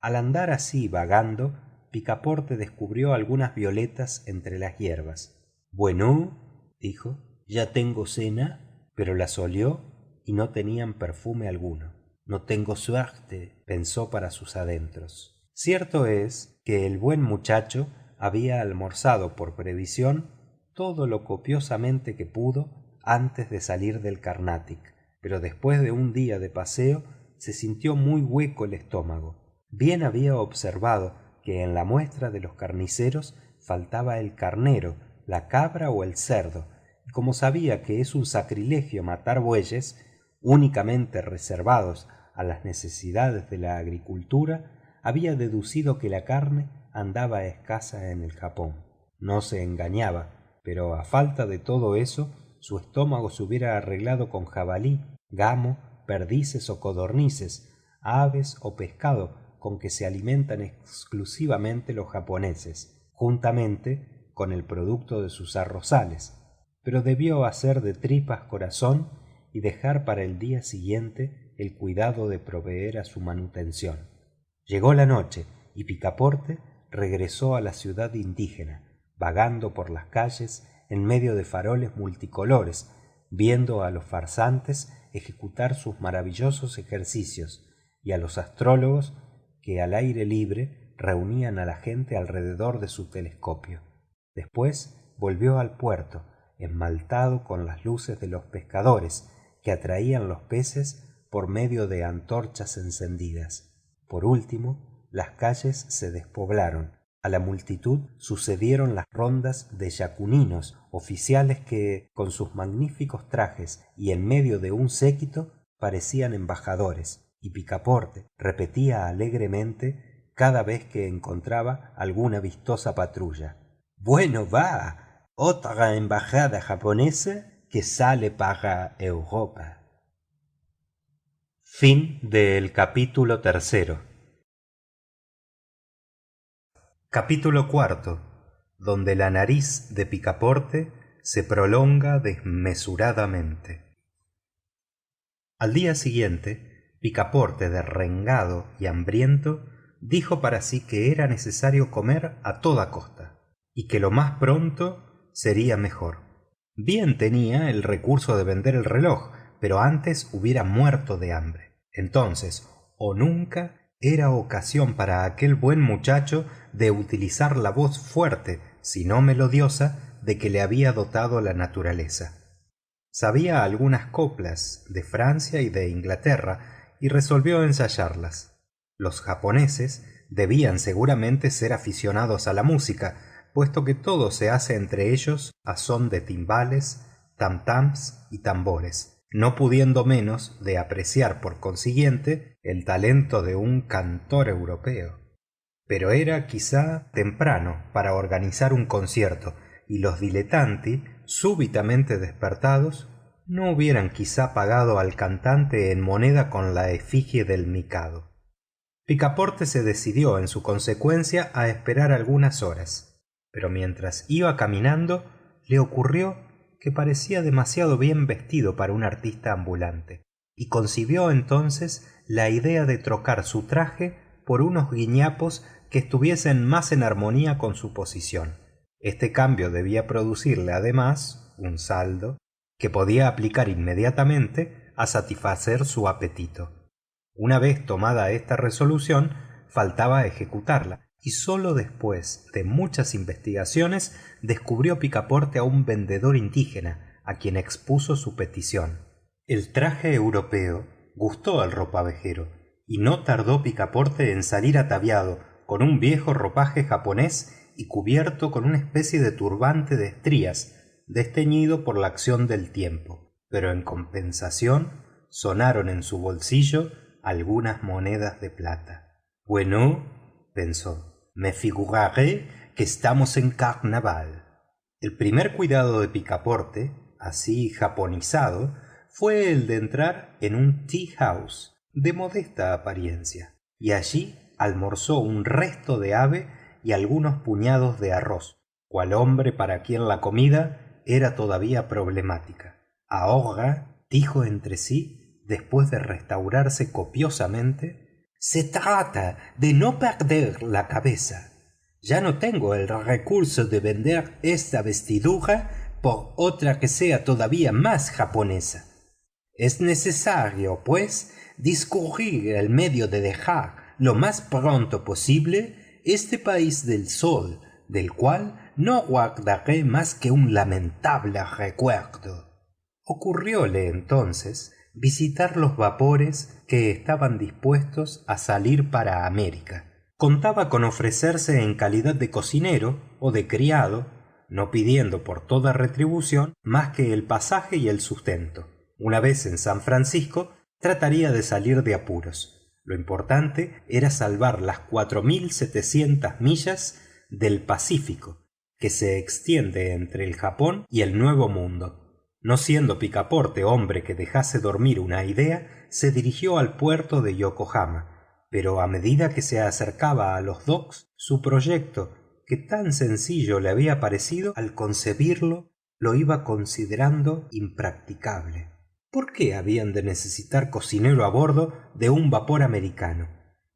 Al andar así vagando, Picaporte descubrió algunas violetas entre las hierbas. «Bueno», dijo, «ya tengo cena», pero las olió y no tenían perfume alguno. «No tengo suerte», pensó para sus adentros. Cierto es que el buen muchacho había almorzado por previsión todo lo copiosamente que pudo antes de salir del Carnatic, pero después de un día de paseo se sintió muy hueco el estómago. Bien había observado que en la muestra de los carniceros faltaba el carnero, la cabra o el cerdo, y como sabía que es un sacrilegio matar bueyes, únicamente reservados a las necesidades de la agricultura, había deducido que la carne andaba escasa en el Japón. No se engañaba, pero a falta de todo eso, su estómago se hubiera arreglado con jabalí, gamo, perdices o codornices, aves o pescado con que se alimentan exclusivamente los japoneses, juntamente con el producto de sus arrozales, pero debió hacer de tripas corazón y dejar para el día siguiente el cuidado de proveer a su manutención. Llegó la noche y Picaporte regresó a la ciudad indígena, vagando por las calles en medio de faroles multicolores, viendo a los farsantes ejecutar sus maravillosos ejercicios y a los astrólogos que al aire libre reunían a la gente alrededor de su telescopio. Después volvió al puerto, esmaltado con las luces de los pescadores que atraían los peces por medio de antorchas encendidas. Por último, las calles se despoblaron. A la multitud sucedieron las rondas de yacuninos, oficiales que, con sus magníficos trajes y en medio de un séquito, parecían embajadores, y Picaporte repetía alegremente cada vez que encontraba alguna vistosa patrulla: «Bueno va, otra embajada japonesa que sale para Europa». Fin del capítulo 3. Capítulo 4, donde la nariz de Picaporte se prolonga desmesuradamente. Al día siguiente, Picaporte, derrengado y hambriento, dijo para sí que era necesario comer a toda costa, y que lo más pronto sería mejor. Bien tenía el recurso de vender el reloj, pero antes hubiera muerto de hambre. Entonces, o nunca, era ocasión para aquel buen muchacho de utilizar la voz fuerte, si no melodiosa, de que le había dotado la naturaleza. Sabía algunas coplas de Francia y de Inglaterra y resolvió ensayarlas. Los japoneses debían seguramente ser aficionados a la música, puesto que todo se hace entre ellos a son de timbales, tam-tams y tambores, no pudiendo menos de apreciar por consiguiente el talento de un cantor europeo. Pero era quizá temprano para organizar un concierto, y los dilettanti, súbitamente despertados, no hubieran quizá pagado al cantante en moneda con la efigie del Mikado. Picaporte se decidió en su consecuencia a esperar algunas horas, pero mientras iba caminando le ocurrió que parecía demasiado bien vestido para un artista ambulante, y concibió entonces la idea de trocar su traje por unos guiñapos que estuviesen más en armonía con su posición. Este cambio debía producirle además un saldo que podía aplicar inmediatamente a satisfacer su apetito. Una vez tomada esta resolución, faltaba ejecutarla, y sólo después de muchas investigaciones descubrió Picaporte a un vendedor indígena, a quien expuso su petición. El traje europeo gustó al ropavejero, y no tardó Picaporte en salir ataviado con un viejo ropaje japonés y cubierto con una especie de turbante de estrías, desteñido por la acción del tiempo. Pero en compensación sonaron en su bolsillo algunas monedas de plata. Bueno, pensó, me figuraré que estamos en carnaval. El primer cuidado de Picaporte, así japonizado, fue el de entrar en un tea house de modesta apariencia, y allí almorzó un resto de ave y algunos puñados de arroz, cual hombre para quien la comida era todavía problemática. Ahora, dijo entre sí, después de restaurarse copiosamente, se trata de no perder la cabeza. Ya no tengo el recurso de vender esta vestidura por otra que sea todavía más japonesa. Es necesario, pues, discurrir el medio de dejar lo más pronto posible este país del sol, del cual no guardaré más que un lamentable recuerdo. Ocurrióle entonces visitar los vapores que estaban dispuestos a salir para América. Contaba con ofrecerse en calidad de cocinero o de criado, no pidiendo por toda retribución más que el pasaje y el sustento. Una vez en San Francisco, trataría de salir de apuros. Lo importante era salvar las 4.700 millas del Pacífico, que se extiende entre el Japón y el Nuevo Mundo. No siendo Picaporte hombre que dejase dormir una idea, se dirigió al puerto de Yokohama, pero a medida que se acercaba a los docks, su proyecto, que tan sencillo le había parecido, al concebirlo, lo iba considerando impracticable. ¿Por qué habían de necesitar cocinero a bordo de un vapor americano?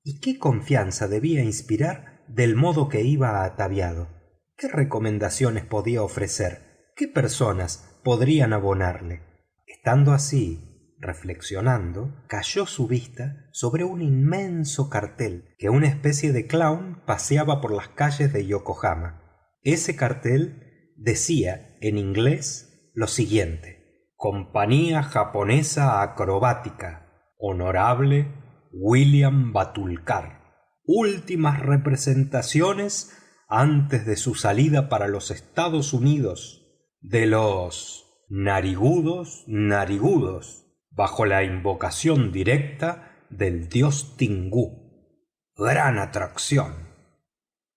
¿Y qué confianza debía inspirar del modo que iba ataviado? ¿Qué recomendaciones podía ofrecer? ¿Qué personas podrían abonarle? Estando así, reflexionando, cayó su vista sobre un inmenso cartel que una especie de clown paseaba por las calles de Yokohama. Ese cartel decía en inglés lo siguiente: Compañía Japonesa Acrobática, Honorable William Batulcar. Últimas representaciones antes de su salida para los Estados Unidos de los narigudos, bajo la invocación directa del dios Tingú. Gran atracción.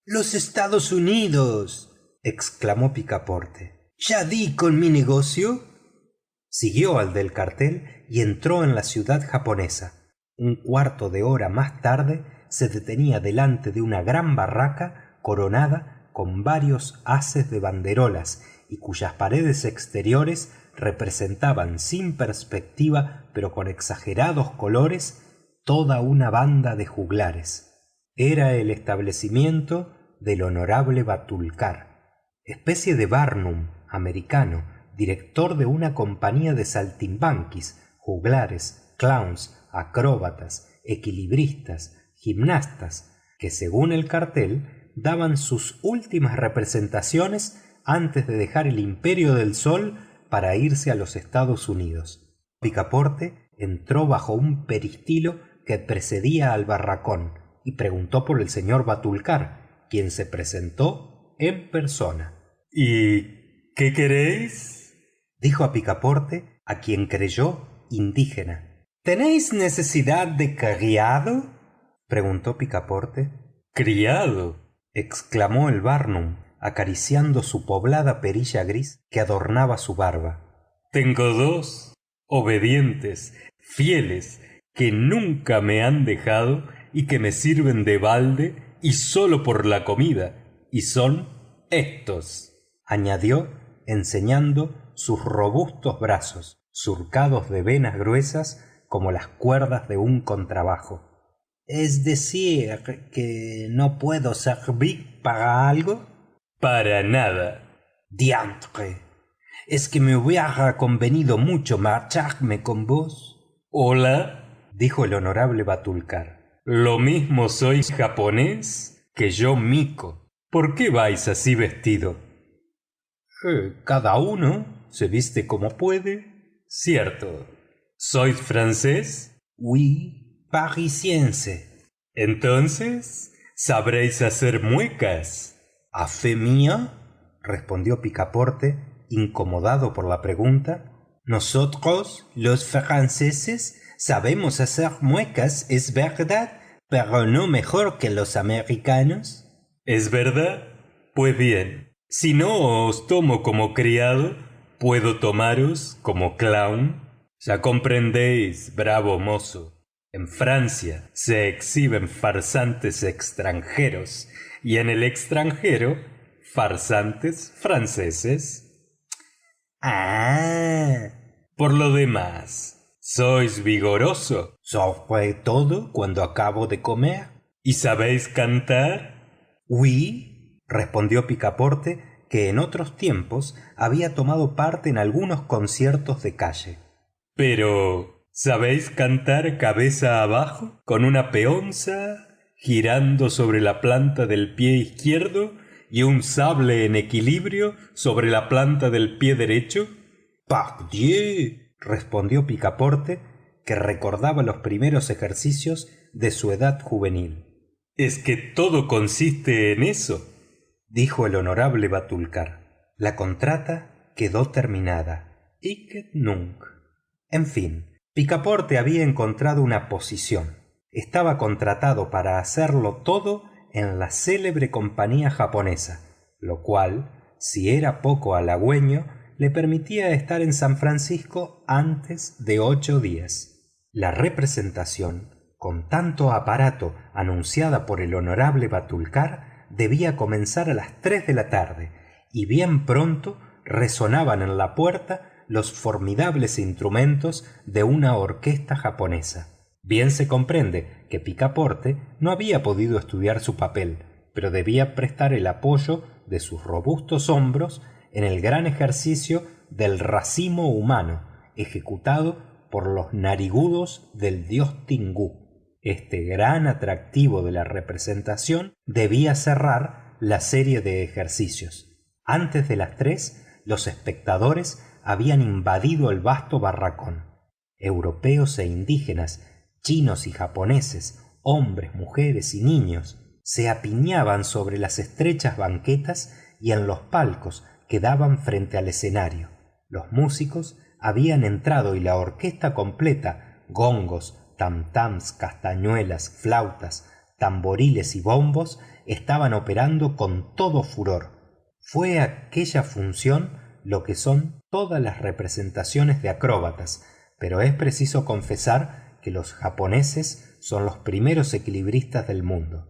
«¡Los Estados Unidos!», exclamó Picaporte. «¿Ya di con mi negocio?». Siguió al del cartel y entró en la ciudad japonesa. Un cuarto de hora más tarde se detenía delante de una gran barraca coronada con varios haces de banderolas y cuyas paredes exteriores representaban sin perspectiva pero con exagerados colores toda una banda de juglares. Era el establecimiento del honorable Batulcar, especie de Barnum americano, director de una compañía de saltimbanquis, juglares, clowns, acróbatas, equilibristas, gimnastas, que según el cartel daban sus últimas representaciones antes de dejar el imperio del sol para irse a los Estados Unidos. Picaporte entró bajo un peristilo que precedía al barracón y preguntó por el señor Batulcar, quien se presentó en persona. «¿Y qué queréis?», dijo a Picaporte, a quien creyó indígena. «¿Tenéis necesidad de criado?», preguntó Picaporte. «¿Criado?», exclamó el Barnum, acariciando su poblada perilla gris que adornaba su barba. «Tengo dos, obedientes, fieles, que nunca me han dejado y que me sirven de balde y solo por la comida, y son estos», añadió, enseñando sus robustos brazos, surcados de venas gruesas como las cuerdas de un contrabajo. «¿Es decir que no puedo servir para algo?». «Para nada». «Diantre. es que me hubiera convenido mucho marcharme con vos. Hola, dijo el honorable Batulcar. lo mismo soy japonés que yo mico. ¿Por qué vais así vestido? Cada uno se viste como puede. Cierto. ¿Sois francés? Oui, parisiense. Entonces, sabréis hacer muecas. ¿A fe mía? Respondió Picaporte, incomodado por la pregunta. Nosotros, los franceses, sabemos hacer muecas, es verdad, pero no mejor que los americanos. ¿Es verdad? Pues bien, si no os tomo como criado, puedo tomaros como clown. Ya comprendéis, bravo mozo. En Francia se exhiben farsantes extranjeros y en el extranjero farsantes franceses. Ah, Por lo demás, ¿sois vigoroso? sobre todo cuando acabo de comer. ¿Y sabéis cantar? Oui, respondió Picaporte, que en otros tiempos había tomado parte en algunos conciertos de calle. Pero, ¿sabéis cantar cabeza abajo, con una peonza girando sobre la planta del pie izquierdo y un sable en equilibrio sobre la planta del pie derecho? Pardieu, respondió Picaporte, que recordaba los primeros ejercicios de su edad juvenil. ¿Es que todo consiste en eso? Dijo el honorable Batulcar. La contrata quedó terminada. Hic nunc. En fin, Picaporte había encontrado una posición. Estaba contratado para hacerlo todo en la célebre compañía japonesa, lo cual, si era poco halagüeño, le permitía estar en San Francisco antes de 8 días. La representación, con tanto aparato anunciada por el honorable Batulcar, debía comenzar a las 3 de la tarde, y bien pronto resonaban en la puerta los formidables instrumentos de una orquesta japonesa. Bien se comprende que Picaporte no había podido estudiar su papel, pero debía prestar el apoyo de sus robustos hombros en el gran ejercicio del racimo humano ejecutado por los narigudos del dios Tingú. Este gran atractivo de la representación debía cerrar la serie de ejercicios. Antes de las 3, los espectadores habían invadido el vasto barracón. Europeos e indígenas, chinos y japoneses, hombres, mujeres y niños, se apiñaban sobre las estrechas banquetas y en los palcos que daban frente al escenario. Los músicos habían entrado y la orquesta completa, gongos, tam-tams, castañuelas, flautas, tamboriles y bombos, estaban operando con todo furor. Fue aquella función lo que son todas las representaciones de acróbatas, pero es preciso confesar que los japoneses son los primeros equilibristas del mundo.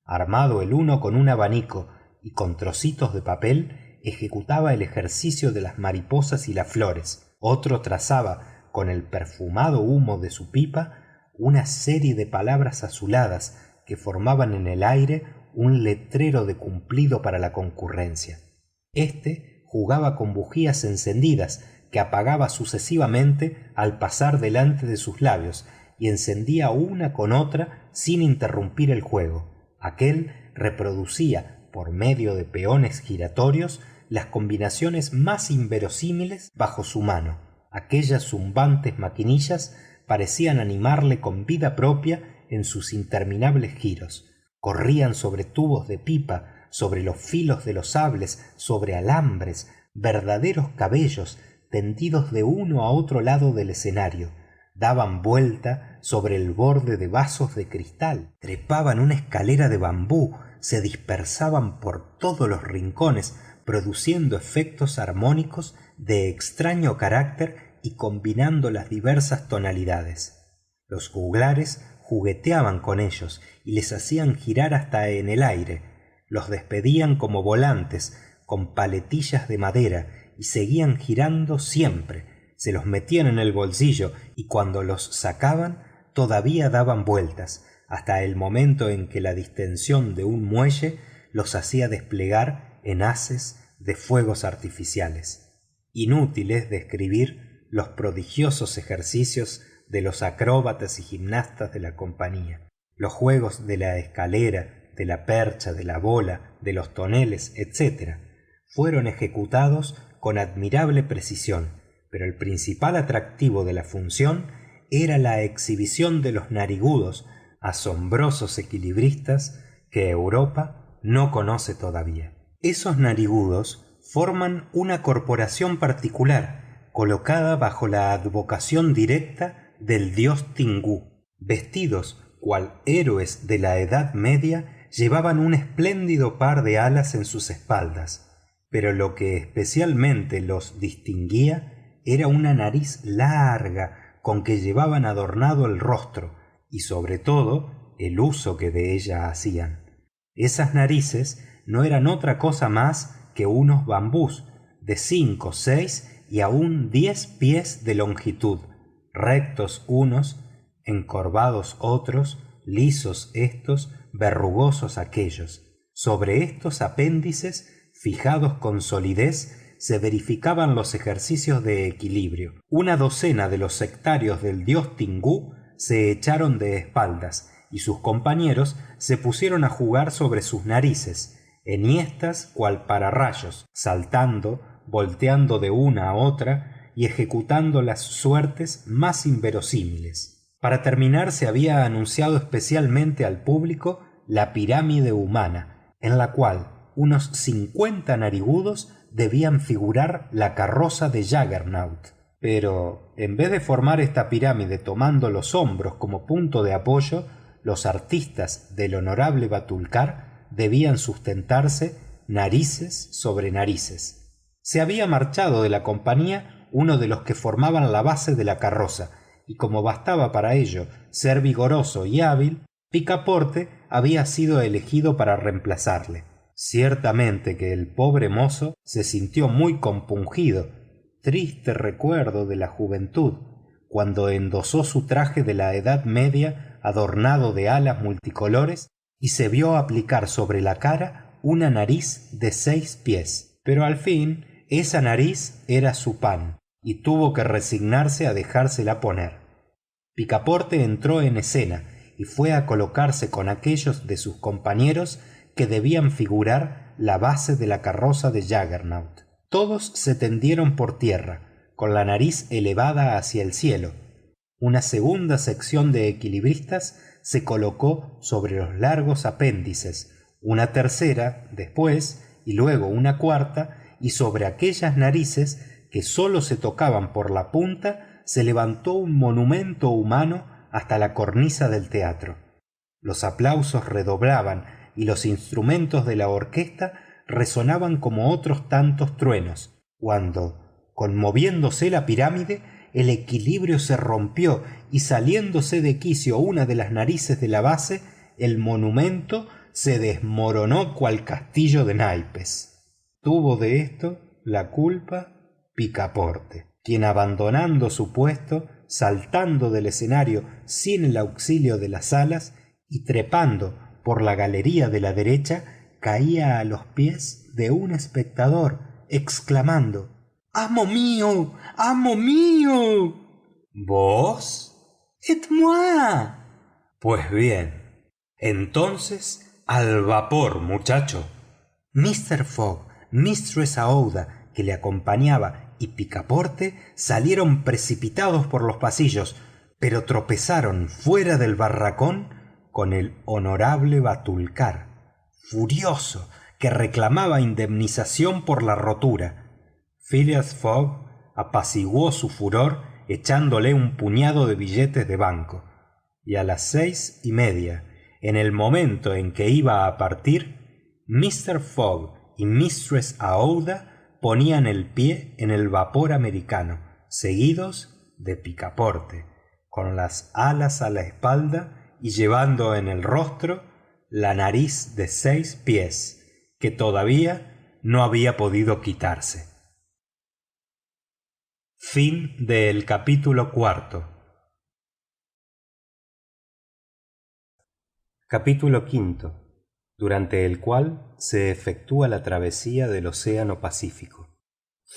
Armado el uno con un abanico y con trocitos de papel, ejecutaba el ejercicio de las mariposas y las flores. Otro trazaba con el perfumado humo de su pipa una serie de palabras azuladas que formaban en el aire un letrero de cumplido para la concurrencia. Este jugaba con bujías encendidas que apagaba sucesivamente al pasar delante de sus labios y encendía una con otra sin interrumpir el juego. Aquel reproducía, por medio de peones giratorios, las combinaciones más inverosímiles bajo su mano. Aquellas zumbantes maquinillas parecían animarle con vida propia en sus interminables giros. Corrían sobre tubos de pipa, sobre los filos de los sables, sobre alambres, verdaderos cabellos tendidos de uno a otro lado del escenario. Daban vuelta sobre el borde de vasos de cristal, trepaban una escalera de bambú, se dispersaban por todos los rincones, produciendo efectos armónicos de extraño carácter y combinando las diversas tonalidades. Los juglares jugueteaban con ellos y les hacían girar hasta en el aire. Los despedían como volantes, con paletillas de madera, y seguían girando siempre. Se los metían en el bolsillo y cuando los sacaban todavía daban vueltas, hasta el momento en que la distensión de un muelle los hacía desplegar en haces de fuegos artificiales. Inútil es describir los prodigiosos ejercicios de los acróbatas y gimnastas de la compañía. Los juegos de la escalera, de la percha, de la bola, de los toneles, etc., fueron ejecutados con admirable precisión, pero el principal atractivo de la función era la exhibición de los narigudos, asombrosos equilibristas que Europa no conoce todavía. Esos narigudos forman una corporación particular, colocada bajo la advocación directa del dios Tingú. Vestidos cual héroes de la Edad Media, llevaban un espléndido par de alas en sus espaldas, pero lo que especialmente los distinguía era una nariz larga con que llevaban adornado el rostro y sobre todo el uso que de ella hacían. Esas narices no eran otra cosa más que unos bambús de 5, 6 y aún 10 pies de longitud, rectos unos, encorvados otros, lisos estos, verrugosos aquellos. Sobre estos apéndices, fijados con solidez, se verificaban los ejercicios de equilibrio. Una docena de los sectarios del dios Tingú se echaron de espaldas y sus compañeros se pusieron a jugar sobre sus narices, enhiestas cual pararrayos, saltando, volteando de una a otra y ejecutando las suertes más inverosímiles. Para terminar, se había anunciado especialmente al público la pirámide humana, en la cual unos 50 narigudos debían figurar la carroza de Jaggernaut. Pero en vez de formar esta pirámide tomando los hombros como punto de apoyo, los artistas del honorable Batulcar debían sustentarse narices sobre narices. Se había marchado de la compañía uno de los que formaban la base de la carroza, y como bastaba para ello ser vigoroso y hábil, Picaporte había sido elegido para reemplazarle. Ciertamente que el pobre mozo se sintió muy compungido, triste recuerdo de la juventud, cuando endosó su traje de la Edad Media adornado de alas multicolores y se vio aplicar sobre la cara una nariz de 6 pies. Pero al fin esa nariz era su pan y tuvo que resignarse a dejársela poner. Picaporte entró en escena y fue a colocarse con aquellos de sus compañeros que debían figurar la base de la carroza de Jaggernaut. Todos se tendieron por tierra, con la nariz elevada hacia el cielo. Una segunda sección de equilibristas se colocó sobre los largos apéndices, una tercera después y luego una cuarta, y sobre aquellas narices que sólo se tocaban por la punta se levantó un monumento humano hasta la cornisa del teatro. Los aplausos redoblaban y los instrumentos de la orquesta resonaban como otros tantos truenos, cuando, conmoviéndose la pirámide, el equilibrio se rompió y saliéndose de quicio una de las narices de la base, el monumento se desmoronó cual castillo de naipes. Tuvo de esto la culpa Picaporte, quien abandonando su puesto, saltando del escenario sin el auxilio de las alas y trepando por la galería de la derecha, caía a los pies de un espectador, exclamando: «¡Amo mío! ¡Amo mío!». «¿Vos?». «Et moi». «Pues bien, entonces al vapor, muchacho». Mr. Fogg, Mistress Aouida, que le acompañaba, y Picaporte salieron precipitados por los pasillos, pero tropezaron fuera del barracón con el honorable Batulcar, furioso, que reclamaba indemnización por la rotura. Phileas Fogg apaciguó su furor echándole un puñado de billetes de banco, y a las 6:30, en el momento en que iba a partir, Mr. Fogg y Mistress Aouida ponían el pie en el vapor americano, seguidos de Picaporte, con las alas a la espalda y llevando en el rostro la nariz de 6 pies, que todavía no había podido quitarse. Fin del capítulo 4. Capítulo 5. Durante el cual se efectúa la travesía del Océano Pacífico.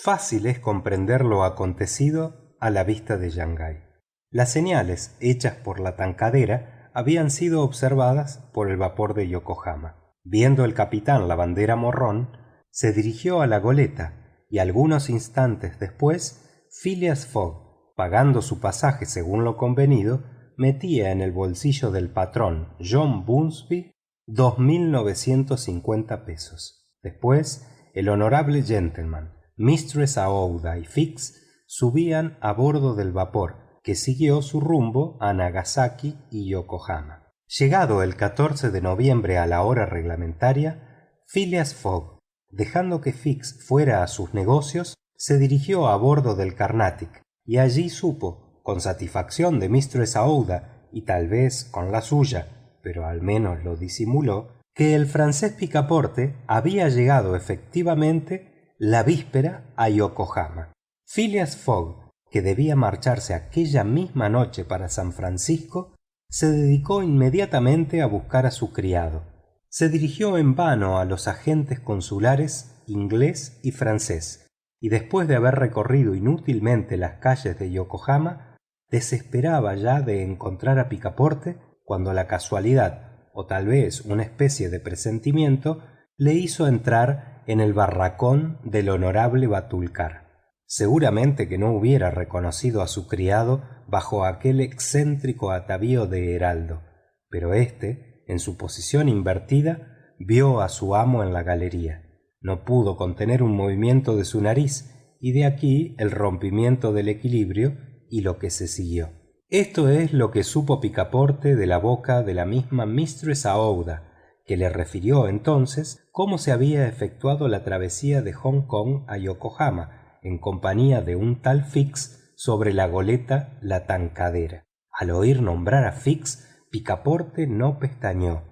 Fácil es comprender lo acontecido a la vista de Shanghái. Las señales hechas por la tankadera habían sido observadas por el vapor de Yokohama. Viendo el capitán la bandera morrón, se dirigió a la goleta y algunos instantes después Phileas Fogg, pagando su pasaje según lo convenido, metía en el bolsillo del patrón John Bunsby 2.950 pesos. Después, el honorable gentleman, Mistress Aouida y Fix subían a bordo del vapor que siguió su rumbo a Nagasaki y Yokohama. Llegado el 14 de noviembre a la hora reglamentaria, Phileas Fogg, dejando que Fix fuera a sus negocios, se dirigió a bordo del Carnatic y allí supo, con satisfacción de Mistress Aouida y tal vez con la suya, pero al menos lo disimuló, que el francés picaporte había llegado efectivamente la víspera a Yokohama. Phileas Fogg, que debía marcharse aquella misma noche para San Francisco, se dedicó inmediatamente a buscar a su criado. Se dirigió en vano a los agentes consulares inglés y francés, y después de haber recorrido inútilmente las calles de Yokohama, desesperaba ya de encontrar a Picaporte cuando la casualidad, o tal vez una especie de presentimiento, le hizo entrar en el barracón del honorable Batulcar. Seguramente que no hubiera reconocido a su criado bajo aquel excéntrico atavío de heraldo, pero éste, en su posición invertida, vio a su amo en la galería. No pudo contener un movimiento de su nariz y de aquí el rompimiento del equilibrio y lo que se siguió. Esto es lo que supo Picaporte de la boca de la misma Mistress Aouida, que le refirió entonces cómo se había efectuado la travesía de Hong Kong a Yokohama en compañía de un tal Fix sobre la goleta La Tankadera. Al oír nombrar a Fix, Picaporte no pestañeó.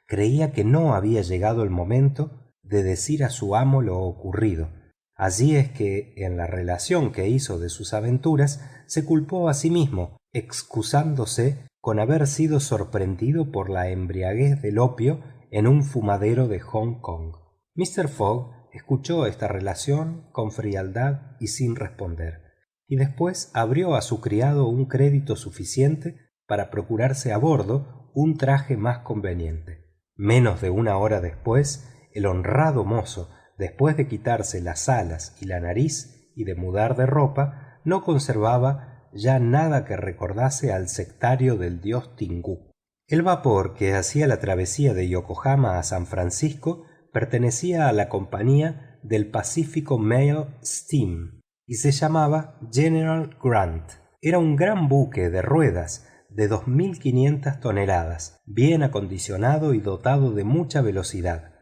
Creía que no había llegado el momento de decir a su amo lo ocurrido. Así es que, en la relación que hizo de sus aventuras, se culpó a sí mismo, excusándose con haber sido sorprendido por la embriaguez del opio en un fumadero de Hong Kong. Mr. Fogg escuchó esta relación con frialdad y sin responder, y después abrió a su criado un crédito suficiente para procurarse a bordo un traje más conveniente. Menos de una hora después, el honrado mozo, después de quitarse las alas y la nariz y de mudar de ropa, no conservaba ya nada que recordase al sectario del dios Tingú. El vapor que hacía la travesía de Yokohama a San Francisco pertenecía a la compañía del Pacifico Mail Steam y se llamaba General Grant. Era un gran buque de ruedas de 2.500 toneladas, bien acondicionado y dotado de mucha velocidad.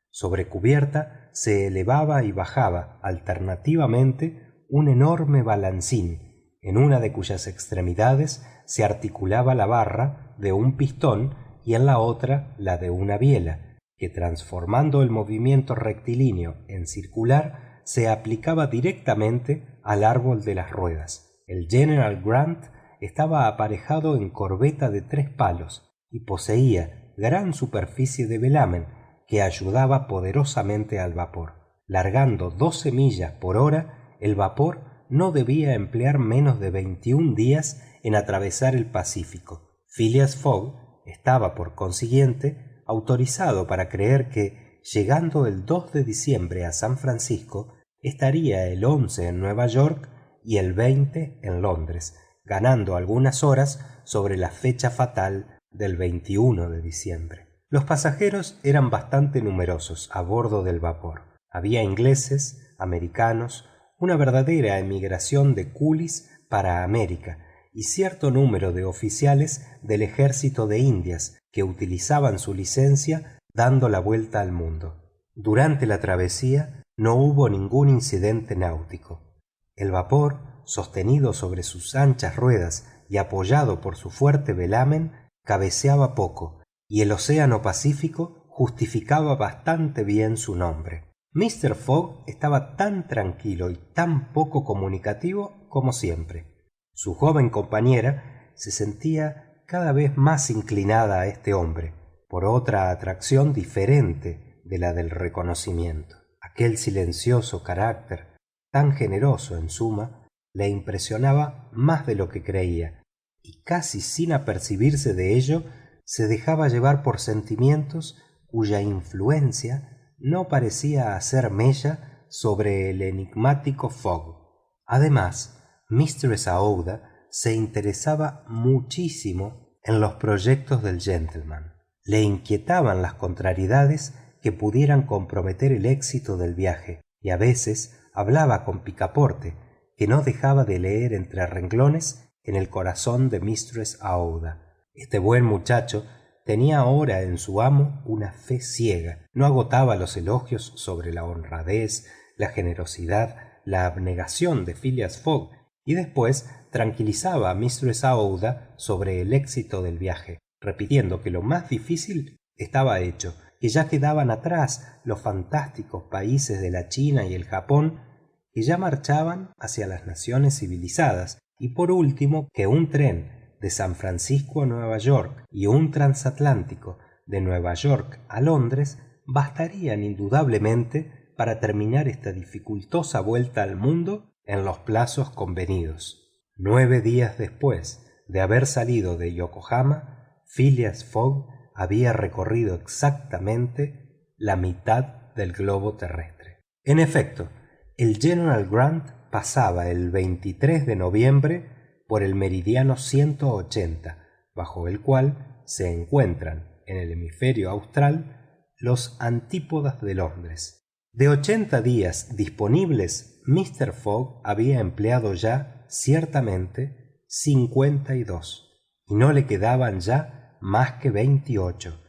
Sobre cubierta se elevaba y bajaba alternativamente un enorme balancín, en una de cuyas extremidades se articulaba la barra de un pistón y en la otra la de una biela, que transformando el movimiento rectilíneo en circular se aplicaba directamente al árbol de las ruedas. El General Grant estaba aparejado en corbeta de 3 palos y poseía gran superficie de velamen que ayudaba poderosamente al vapor. Largando 12 millas por hora, el vapor no debía emplear menos de 21 días en atravesar el Pacífico. Phileas Fogg estaba, por consiguiente, autorizado para creer que, llegando el 2 de diciembre a San Francisco, estaría el 11 en Nueva York y el 20 en Londres, ganando algunas horas sobre la fecha fatal del 21 de diciembre. Los pasajeros eran bastante numerosos a bordo del vapor. Había ingleses, americanos, una verdadera emigración de coolies para América y cierto número de oficiales del ejército de Indias que utilizaban su licencia dando la vuelta al mundo. Durante la travesía no hubo ningún incidente náutico. El vapor, sostenido sobre sus anchas ruedas y apoyado por su fuerte velamen, cabeceaba poco, y el océano Pacífico justificaba bastante bien su nombre. Mr. Fogg estaba tan tranquilo y tan poco comunicativo como siempre. Su joven compañera se sentía cada vez más inclinada a este hombre, por otra atracción diferente de la del reconocimiento. Aquel silencioso carácter, tan generoso en suma, le impresionaba más de lo que creía, y casi sin apercibirse de ello se dejaba llevar por sentimientos cuya influencia no parecía hacer mella sobre el enigmático Fogg. Además, mistress aouida se interesaba muchísimo en los proyectos del gentleman. Le inquietaban las contrariedades que pudieran comprometer el éxito del viaje, y a veces hablaba con Picaporte, que no dejaba de leer entre renglones en el corazón de mistress aouida. Este buen muchacho tenía ahora en su amo una fe ciega. No agotaba los elogios sobre la honradez, la generosidad, la abnegación de Phileas Fogg, y después tranquilizaba a mistress aouida sobre el éxito del viaje, repitiendo que lo más difícil estaba hecho, que ya quedaban atrás los fantásticos países de la China y el Japón, que ya marchaban hacia las naciones civilizadas, y por último que un tren de San Francisco a Nueva York y un transatlántico de Nueva York a Londres bastarían indudablemente para terminar esta dificultosa vuelta al mundo en los plazos convenidos. 9 días después de haber salido de Yokohama, Phileas Fogg había recorrido exactamente la mitad del globo terrestre. En efecto, el General Grant pasaba el 23 de noviembre por el meridiano 180, bajo el cual se encuentran en el hemisferio austral los antípodas de Londres. De 80 días disponibles, Mr. Fogg había empleado ya, ciertamente, 52, y no le quedaban ya más que 28.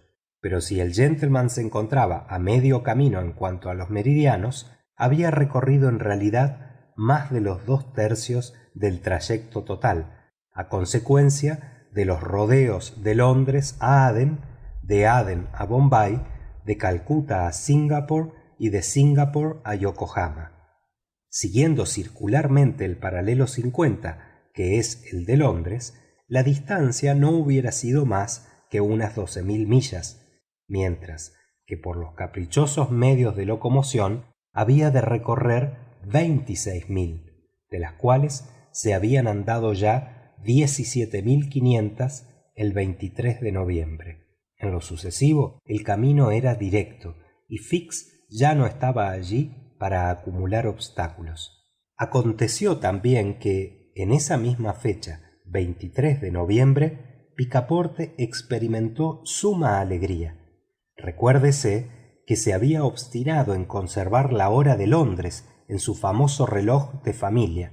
Pero si el gentleman se encontraba a medio camino en cuanto a los meridianos, había recorrido en realidad más de los 2/3 del trayecto total, a consecuencia de los rodeos de Londres a Aden, de Aden a Bombay, de Calcuta a Singapur y de Singapur a Yokohama. Siguiendo circularmente el paralelo 50, que es el de Londres, la distancia no hubiera sido más que unas 12.000 millas, mientras que por los caprichosos medios de locomoción había de recorrer 26.000, de las cuales se habían andado ya 17.500 el 23 de noviembre. En lo sucesivo, el camino era directo y Fix ya no estaba allí para acumular obstáculos. Aconteció también que, en esa misma fecha, 23 de noviembre, Picaporte experimentó suma alegría. Recuérdese que se había obstinado en conservar la hora de Londres en su famoso reloj de familia,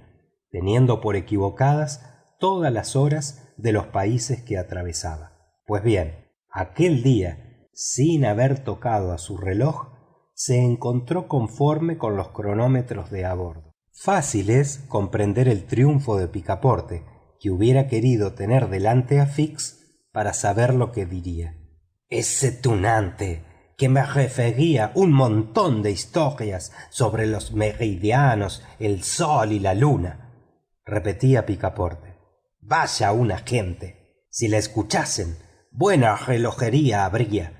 teniendo por equivocadas todas las horas de los países que atravesaba. Pues bien, aquel día, sin haber tocado a su reloj, se encontró conforme con los cronómetros de a bordo. Fácil es comprender el triunfo de Picaporte, que hubiera querido tener delante a Fix para saber lo que diría. Ese tunante que me refería un montón de historias sobre los meridianos, el sol y la luna, repetía Picaporte. Vaya una gente. Si la escuchasen, buena relojería habría.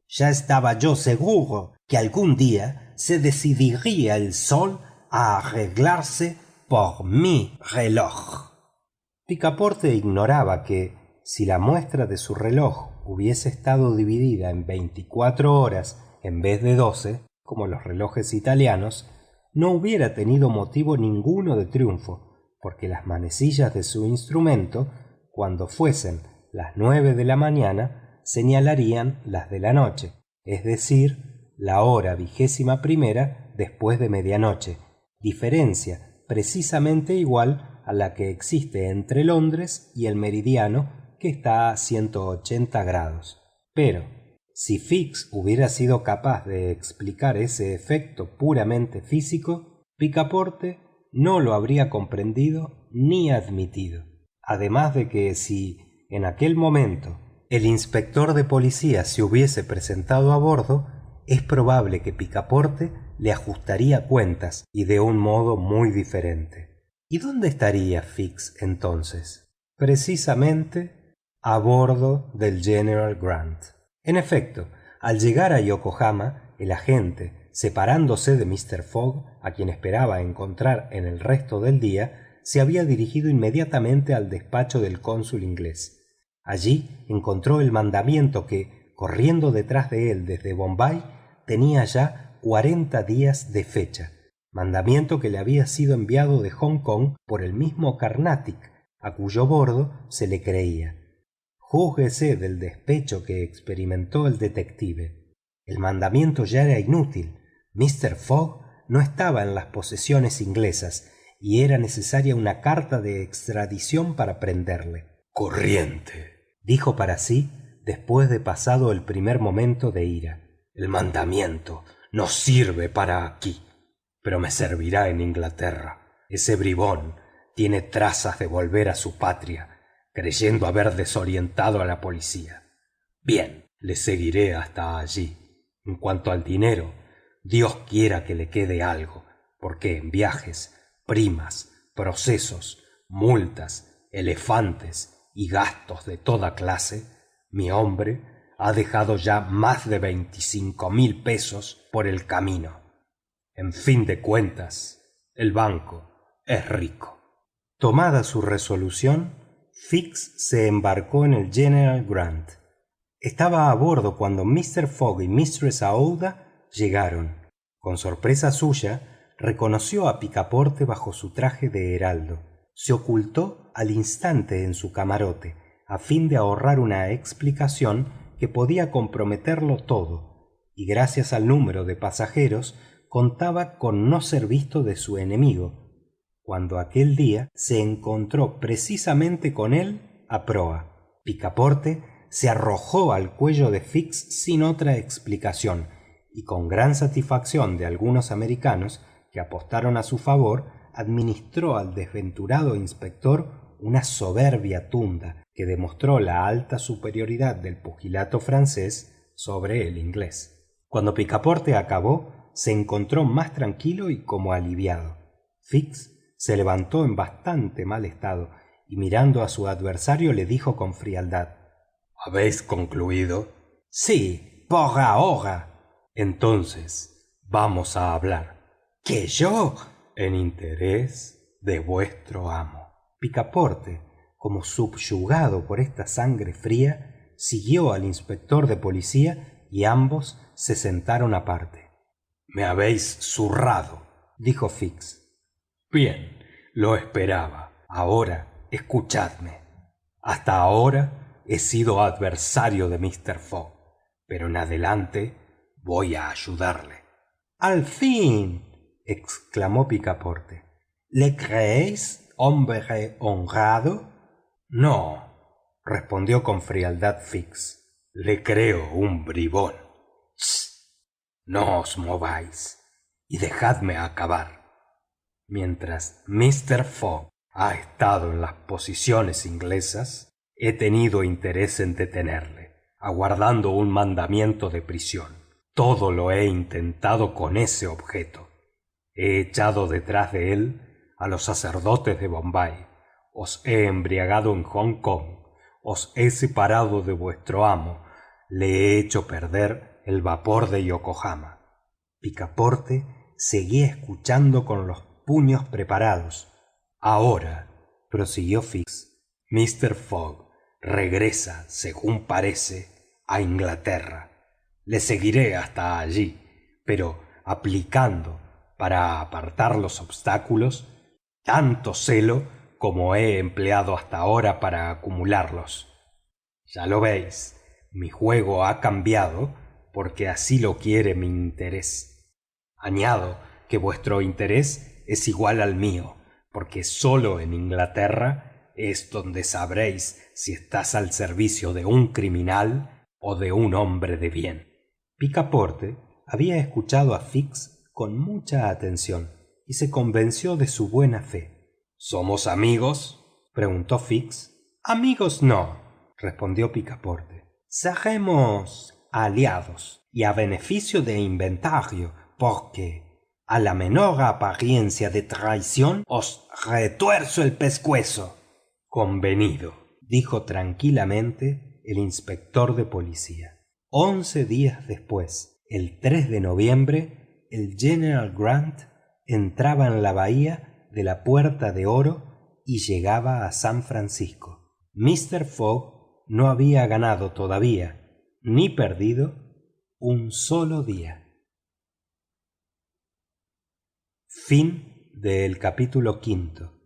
Ya estaba yo seguro que algún día se decidiría el sol a arreglarse por mi reloj. Picaporte ignoraba que, si la muestra de su reloj hubiese estado dividida en 24 horas en vez de 12, como los relojes italianos, no hubiera tenido motivo ninguno de triunfo, porque las manecillas de su instrumento, cuando fuesen las 9 de la mañana, señalarían las de la noche, es decir, la hora 21ª después de medianoche, diferencia precisamente igual a la que existe entre Londres y el meridiano, que está a 180 grados. Pero, si Fix hubiera sido capaz de explicar ese efecto puramente físico, Picaporte no lo habría comprendido ni admitido. Además de que si, en aquel momento, el inspector de policía se hubiese presentado a bordo, es probable que Picaporte le ajustaría cuentas y de un modo muy diferente. ¿Y dónde estaría Fix entonces? Precisamente a bordo del General Grant. En efecto, al llegar a Yokohama, el agente, separándose de Mister Fogg, a quien esperaba encontrar en el resto del día, se había dirigido inmediatamente al despacho del cónsul inglés. Allí encontró el mandamiento que, corriendo detrás de él desde Bombay, tenía ya 40 días de fecha, mandamiento que le había sido enviado de Hong Kong por el mismo Carnatic, a cuyo bordo se le creía. Júzguese del despecho que experimentó el detective. El mandamiento ya era inútil. Mister Fogg no estaba en las posesiones inglesas y era necesaria una carta de extradición para prenderle. «Corriente», dijo para sí después de pasado el primer momento de ira. «El mandamiento no sirve para aquí, pero me servirá en Inglaterra. Ese bribón tiene trazas de volver a su patria, creyendo haber desorientado a la policía. Bien, le seguiré hasta allí. En cuanto al dinero, Dios quiera que le quede algo, porque en viajes, primas, procesos, multas, elefantes y gastos de toda clase, mi hombre ha dejado ya más de 25,000 pesos por el camino. En fin de cuentas, el banco es rico». Tomada su resolución, Fix se embarcó en el General Grant. Estaba a bordo cuando Mister Fogg y Mistress Aouida llegaron. Con sorpresa suya, reconoció a Picaporte bajo su traje de heraldo. Se ocultó al instante en su camarote, a fin de ahorrar una explicación que podía comprometerlo todo, y gracias al número de pasajeros contaba con no ser visto de su enemigo, cuando aquel día se encontró precisamente con él a proa. Picaporte se arrojó al cuello de Fix sin otra explicación, y con gran satisfacción de algunos americanos que apostaron a su favor, administró al desventurado inspector una soberbia tunda que demostró la alta superioridad del pugilato francés sobre el inglés. Cuando Picaporte acabó, se encontró más tranquilo y como aliviado. Fix se levantó en bastante mal estado y mirando a su adversario le dijo con frialdad: «¿Habéis concluido?» «Sí, por ahora». «Entonces vamos a hablar». «¿Qué, yo?» «En interés de vuestro amo». Picaporte, como subyugado por esta sangre fría, siguió al inspector de policía y ambos se sentaron aparte. «Me habéis zurrado», dijo Fix. «Bien, lo esperaba. Ahora escuchadme. Hasta ahora he sido adversario de Mister Fogg, pero en adelante voy a ayudarle». «¡Al fin!», exclamó Picaporte. «¿Le creéis hombre honrado?» «No», respondió con frialdad Fix. «Le creo un bribón». «Shh, no os mováis y dejadme acabar. Mientras Mister Fogg ha estado en las posiciones inglesas, he tenido interés en detenerle, aguardando un mandamiento de prisión. Todo lo he intentado con ese objeto. He echado detrás de él a los sacerdotes de Bombay, os he embriagado en Hong Kong, os he separado de vuestro amo, le he hecho perder el vapor de Yokohama». Picaporte seguía escuchando con los puños preparados. «Ahora», prosiguió Fix, «Mister Fogg regresa, según parece, a Inglaterra. Le seguiré hasta allí, pero aplicando, para apartar los obstáculos, tanto celo como he empleado hasta ahora para acumularlos. Ya lo veis, mi juego ha cambiado porque así lo quiere mi interés. Añado que vuestro interés es igual al mío, porque solo en Inglaterra es donde sabréis si estás al servicio de un criminal o de un hombre de bien». Picaporte había escuchado a Fix con mucha atención y se convenció de su buena fe. «¿Somos amigos?», preguntó Fix. «Amigos no», respondió Picaporte. «Seremos aliados y a beneficio de inventario, porque a la menor apariencia de traición os retuerzo el pescuezo». «Convenido», dijo tranquilamente el inspector de policía. 11 días después, el 3 de noviembre, el general Grant entraba en la bahía de la Puerta de Oro y llegaba a San Francisco. Mister Fogg no había ganado todavía ni perdido un solo día. Fin del capítulo 5.